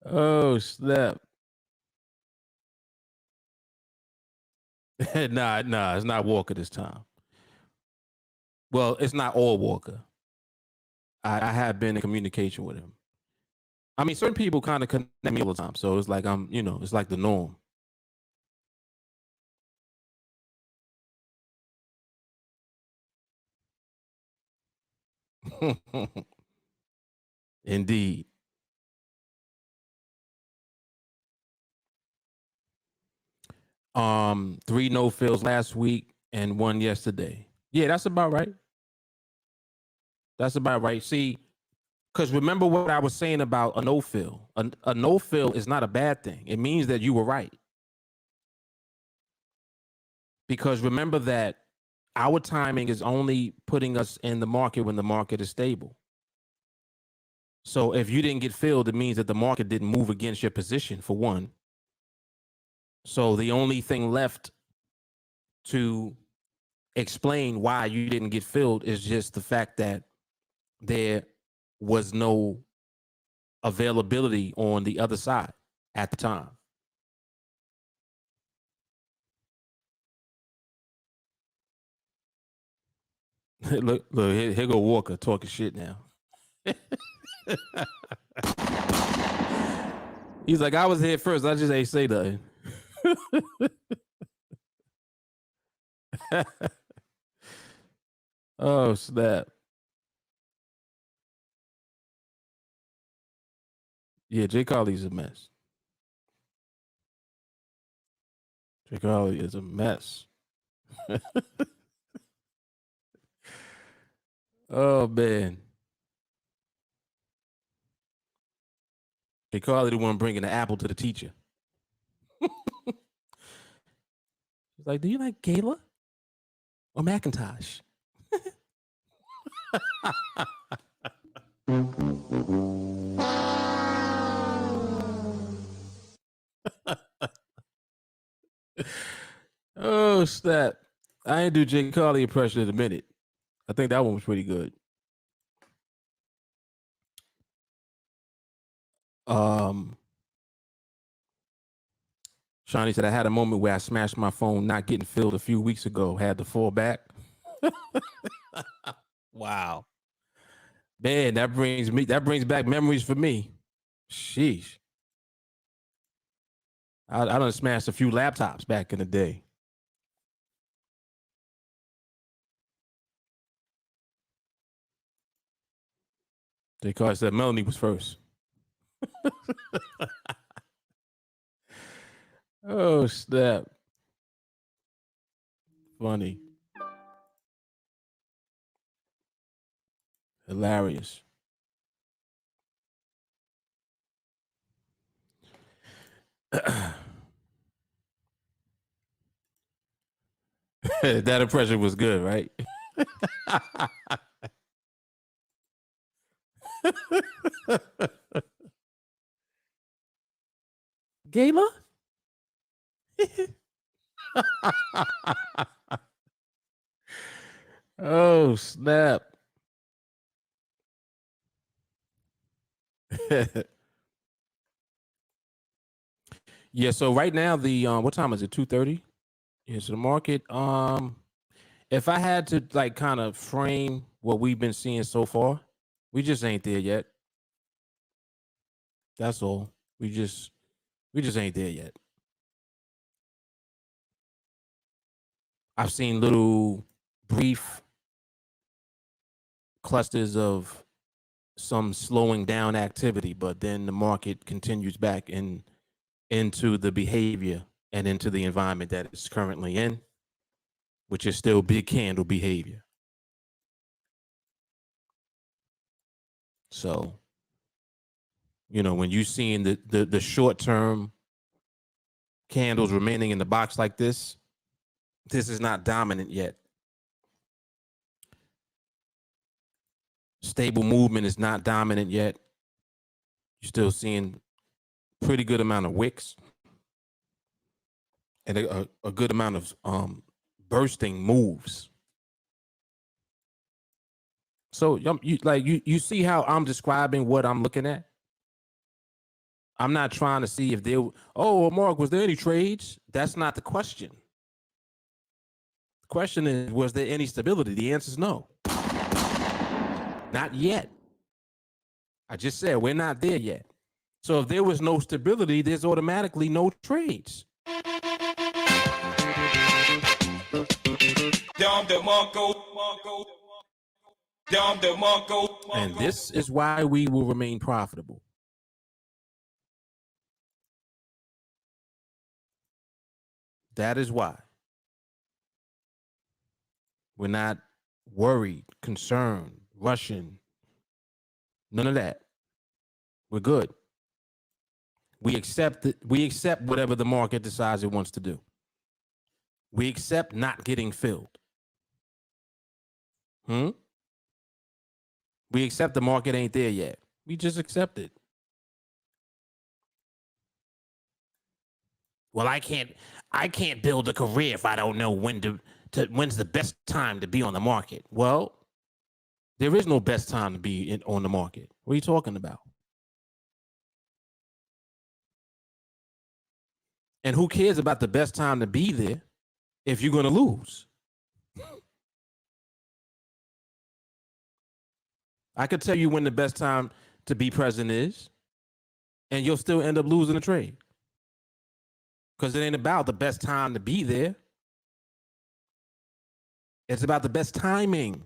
S1: Oh, snap. Nah, it's not Walker this time. Well, it's not all Walker. I have been in communication with him. I mean, certain people kind of connect me all the time. So it's like it's like the norm. Indeed. 3 no fills last week and 1 yesterday. Yeah, that's about right. That's about right. See, because remember what I was saying about a no fill. A no fill is not a bad thing. It means that you were right. Because remember that our timing is only putting us in the market when the market is stable. So if you didn't get filled, it means that the market didn't move against your position, for one. So the only thing left to explain why you didn't get filled is just the fact that there was no availability on the other side at the time. look, here go Walker talking shit now. He's like, I was here first. I just ain't say nothing. Oh, snap. Yeah, Jay Colley's a mess. Jay Colley is a mess. Oh, man. Jay Colley the one bringing the apple to the teacher. He's like, do you like Gala or Macintosh? Oh, snap. I ain't do Jay Colley impression in a minute. I think that one was pretty good. Shawnee said, I had a moment where I smashed my phone not getting filled a few weeks ago. Had to fall back. Wow. Man, that brings back memories for me. Sheesh. I done smashed a few laptops back in the day. Because said Melanie was first. Oh, snap. Funny. Hilarious. That impression was good, right? Gala? Oh, snap. Yeah, so right now the what time is it? 2:30? Yeah, so the market if I had to like kind of frame what we've been seeing so far, we just ain't there yet. That's all. We just ain't there yet. I've seen little brief clusters of some slowing down activity, but then the market continues back into the behavior and into the environment that it's currently in, which is still big candle behavior. So, you know, when you seeing the short term candles remaining in the box like this is not dominant yet. Stable movement is not dominant yet. You're still seeing pretty good amount of wicks and a good amount of bursting moves. So you see how I'm describing what I'm looking at? I'm not trying to see if there. Oh, Mark, was there any trades? That's not the question. The question is, was there any stability? The answer is no. Not yet. I just said we're not there yet. So if there was no stability, there's automatically no trades. And this is why we will remain profitable. That is why we're not worried, concerned, rushing. None of that. We're good. We accept it. We accept whatever the market decides it wants to do. We accept not getting filled. We accept the market ain't there yet. We just accept it. Well, I can't build a career if I don't know when's the best time to be on the market. Well, there is no best time to be on the market. What are you talking about? And who cares about the best time to be there if you're going to lose? I could tell you when the best time to be present is, and you'll still end up losing the trade. Because it ain't about the best time to be there. It's about the best timing.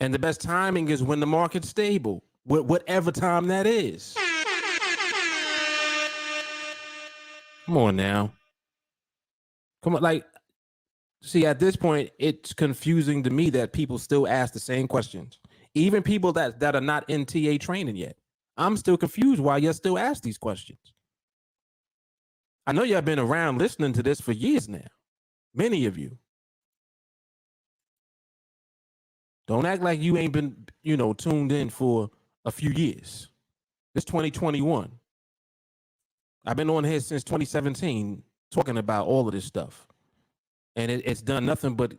S1: And the best timing is when the market's stable, whatever time that is. Come on now. Come on, like, see, at this point, it's confusing to me that people still ask the same questions. Even people that are not in TA training yet. I'm still confused why you still ask these questions. I know y'all been around listening to this for years now. Many of you. Don't act like you ain't been, tuned in for a few years. It's 2021. I've been on here since 2017 talking about all of this stuff. And it's done nothing but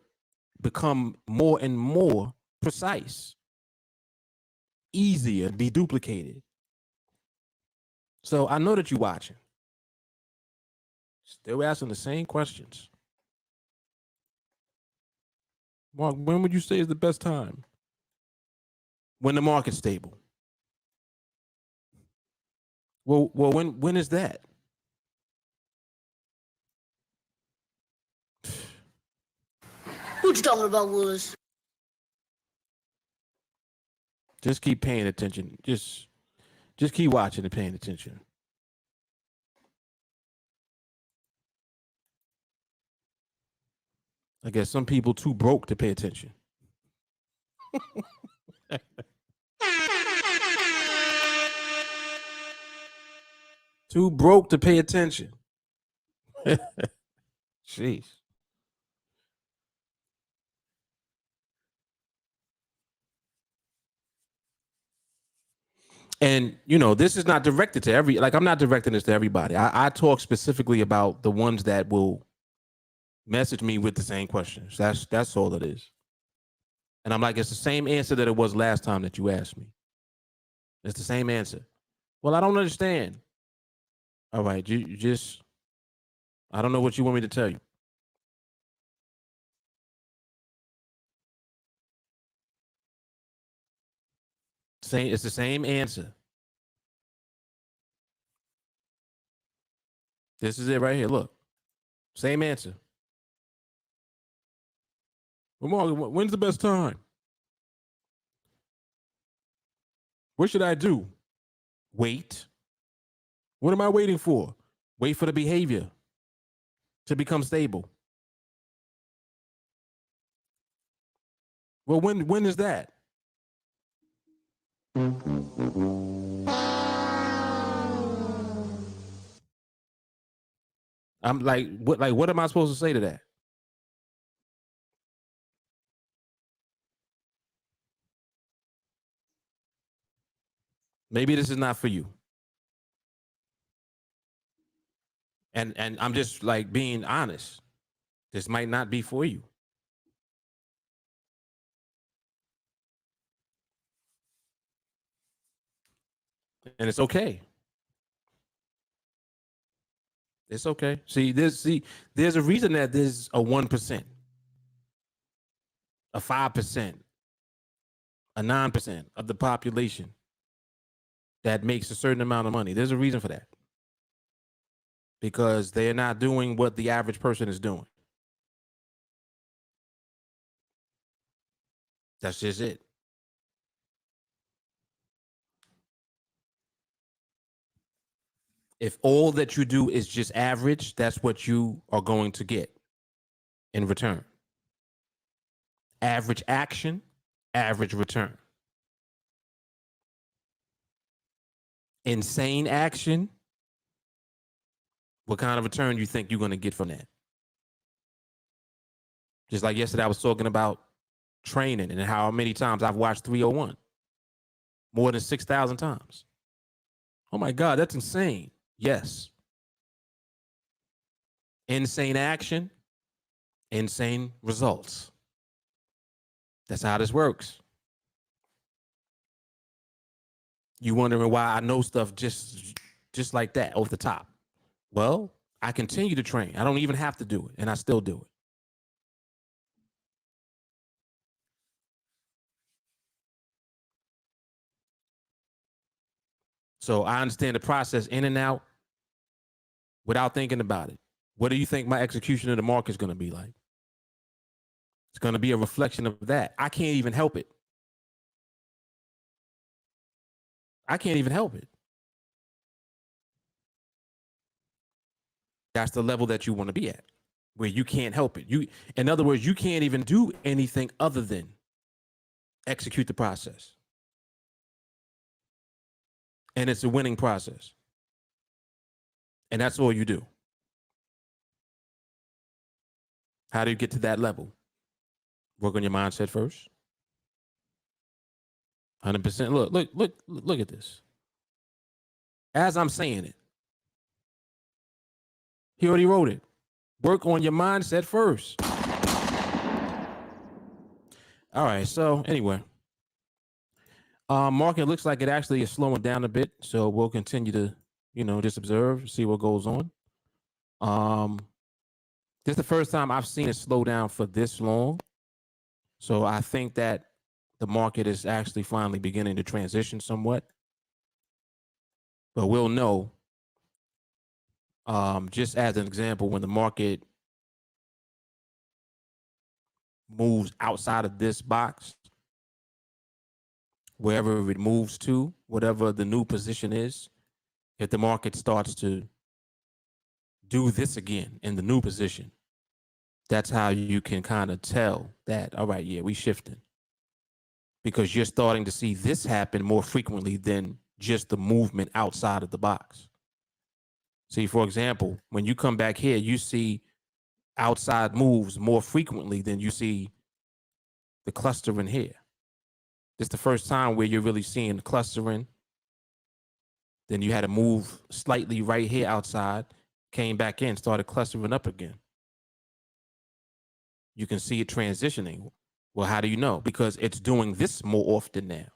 S1: become more and more precise, easier, deduplicated. So I know that you're watching. Still asking the same questions. Mark, when would you say is the best time? When the market's stable. Well, when is that?
S3: What you talking about, Willis?
S1: Just keep paying attention. Just keep watching and paying attention. I guess some people too broke to pay attention. Too broke to pay attention. Jeez. And this is not directed to I'm not directing this to everybody. I talk specifically about the ones that will message me with the same questions. That's all it is. And I'm like, it's the same answer that it was last time that you asked me. It's the same answer. Well, I don't understand. All right, you just, I don't know what you want me to tell you. It's the same answer. This is it right here. Look, same answer. Well, Mark, when's the best time? What should I do? Wait. What am I waiting for? Wait for the behavior to become stable. Well, when is that? I'm like, what am I supposed to say to that? Maybe this is not for you. And I'm just like being honest. This might not be for you. And it's okay. It's okay. There's a reason that there's a 1%, a 5%, a 9% of the population that makes a certain amount of money. There's a reason for that. Because they're not doing what the average person is doing. That's just it. If all that you do is just average, that's what you are going to get in return. Average action, average return. Insane action, what kind of return you think you're going to get from that? Just like yesterday, I was talking about training and how many times I've watched 301. More than 6,000 times. Oh my God, that's insane. Yes. Insane action, insane results. That's how this works. You wondering why I know stuff just like that off the top. Well, I continue to train. I don't even have to do it, and I still do it. So I understand the process in and out without thinking about it. What do you think my execution of the market is going to be like? It's going to be a reflection of that. I can't even help it. I can't even help it. That's the level that you want to be at, where you can't help it. In other words, you can't even do anything other than execute the process. And it's a winning process. And that's all you do. How do you get to that level? Work on your mindset first. 100%. Look at this. As I'm saying it, he already wrote it. Work on your mindset first. All right. So anyway, market looks like it actually is slowing down a bit. So we'll continue to, just observe, see what goes on. This is the first time I've seen it slow down for this long. So I think that the market is actually finally beginning to transition somewhat. But we'll know, just as an example, when the market moves outside of this box, wherever it moves to, whatever the new position is, if the market starts to do this again in the new position, that's how you can kind of tell that, all right, yeah, we shifting. Because you're starting to see this happen more frequently than just the movement outside of the box. See, for example, when you come back here, you see outside moves more frequently than you see the clustering here. It's the first time where you're really seeing the clustering. Then you had to move slightly right here outside, came back in, started clustering up again. You can see it transitioning. Well, how do you know? Because it's doing this more often now.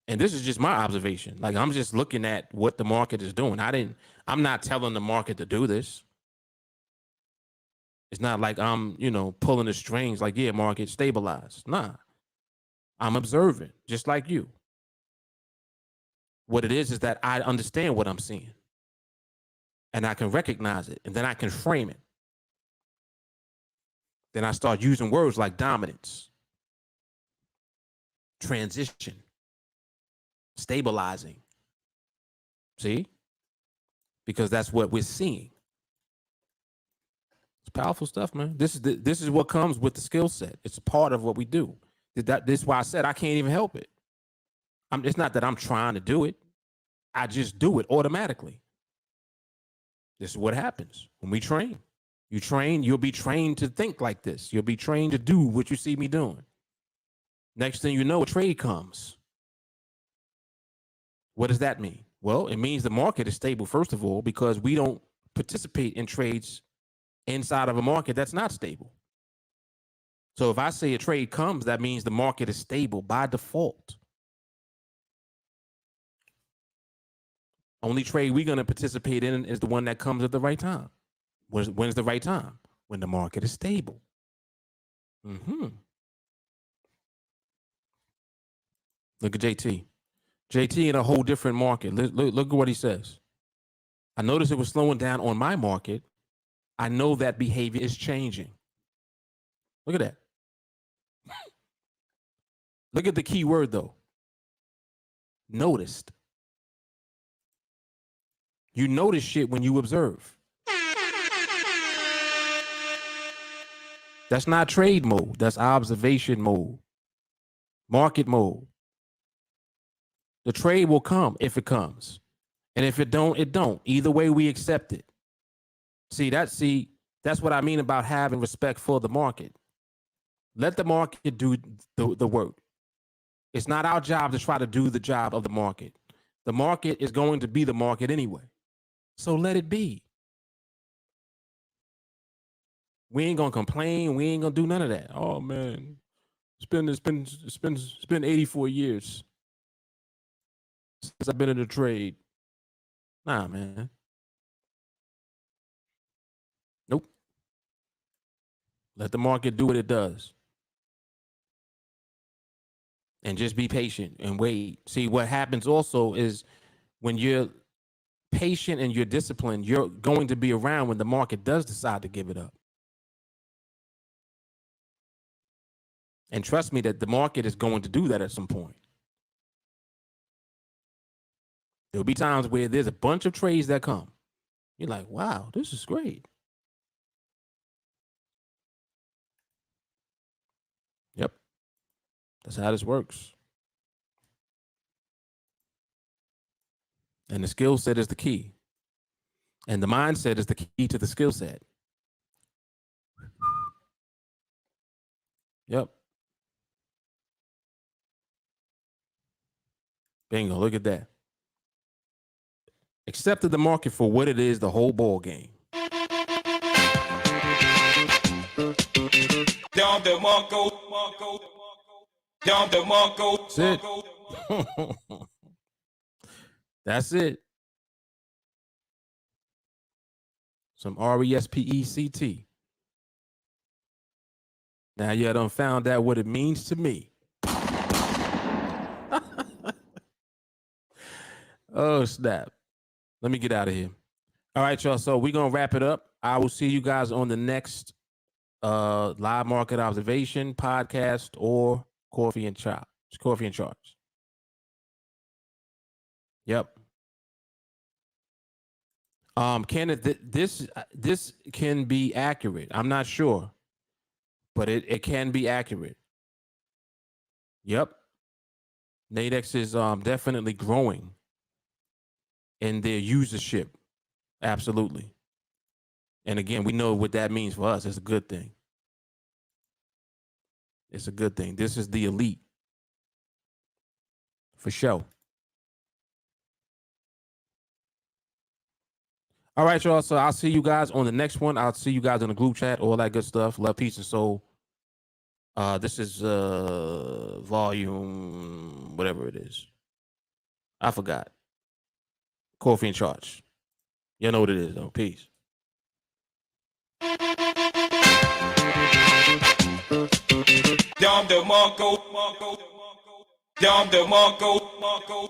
S1: And this is just my observation. Like, I'm just looking at what the market is doing. I'm not telling the market to do this. It's not like I'm, pulling the strings like, yeah, market stabilize. Nah. I'm observing, just like you. What it is that I understand what I'm seeing. And I can recognize it. And then I can frame it. Then I start using words like dominance, transition, stabilizing. See? Because that's what we're seeing. It's powerful stuff, man. This is what comes with the skill set. It's a part of what we do. This is why I said I can't even help it. It's not that I'm trying to do it. I just do it automatically. This is what happens when we train. You train, you'll be trained to think like this. You'll be trained to do what you see me doing. Next thing you know, a trade comes. What does that mean? Well, it means the market is stable, first of all, because we don't participate in trades inside of a market that's not stable. So if I say a trade comes, that means the market is stable by default. Only trade we're going to participate in is the one that comes at the right time. When's the right time? When the market is stable. Look at JT. JT in a whole different market. Look at what he says. I noticed it was slowing down on my market. I know that behavior is changing. Look at that. Look at the key word, though. Noticed. You notice shit when you observe. That's not trade mode. That's observation mode. Market mode. The trade will come if it comes. And if it don't, it don't. Either way, we accept it. See, that's what I mean about having respect for the market. Let the market do the work. It's not our job to try to do the job of the market. The market is going to be the market anyway. So let it be. We ain't gonna complain. We ain't gonna do none of that. Oh man, it's been 84 years since I've been in the trade. Nah, man. Nope. Let the market do what it does. And just be patient and wait. See, what happens also is when you're patient and you're disciplined, you're going to be around when the market does decide to give it up. And trust me that the market is going to do that at some point. There'll be times where there's a bunch of trades that come. You're like, wow, this is great. Yep. That's how this works. And the skill set is the key. And the mindset is the key to the skill set. Yep. Bingo, look at that. Accepted the market for what it is, the whole ball game.
S2: Down the Marco. Down the Marco.
S1: That's it. That's it. Some RESPECT. Now you done found out what it means to me. Oh, snap. Let me get out of here. All right, y'all. So we're going to wrap it up. I will see you guys on the next live market observation podcast or Coffee and Charts. Yep. Kenneth, this can be accurate. I'm not sure, but it can be accurate. Yep. NADEX is definitely growing in their usership. Absolutely. And again, we know what that means for us. It's a good thing. It's a good thing. This is the elite. For sure. All right, y'all. So I'll see you guys on the next one. I'll see you guys in the group chat, all that good stuff. Love, peace, and soul. This is volume, whatever it is. I forgot. Coffee and Charts. You know what it is, though. Peace.
S2: Down the Marco. Down the Marco.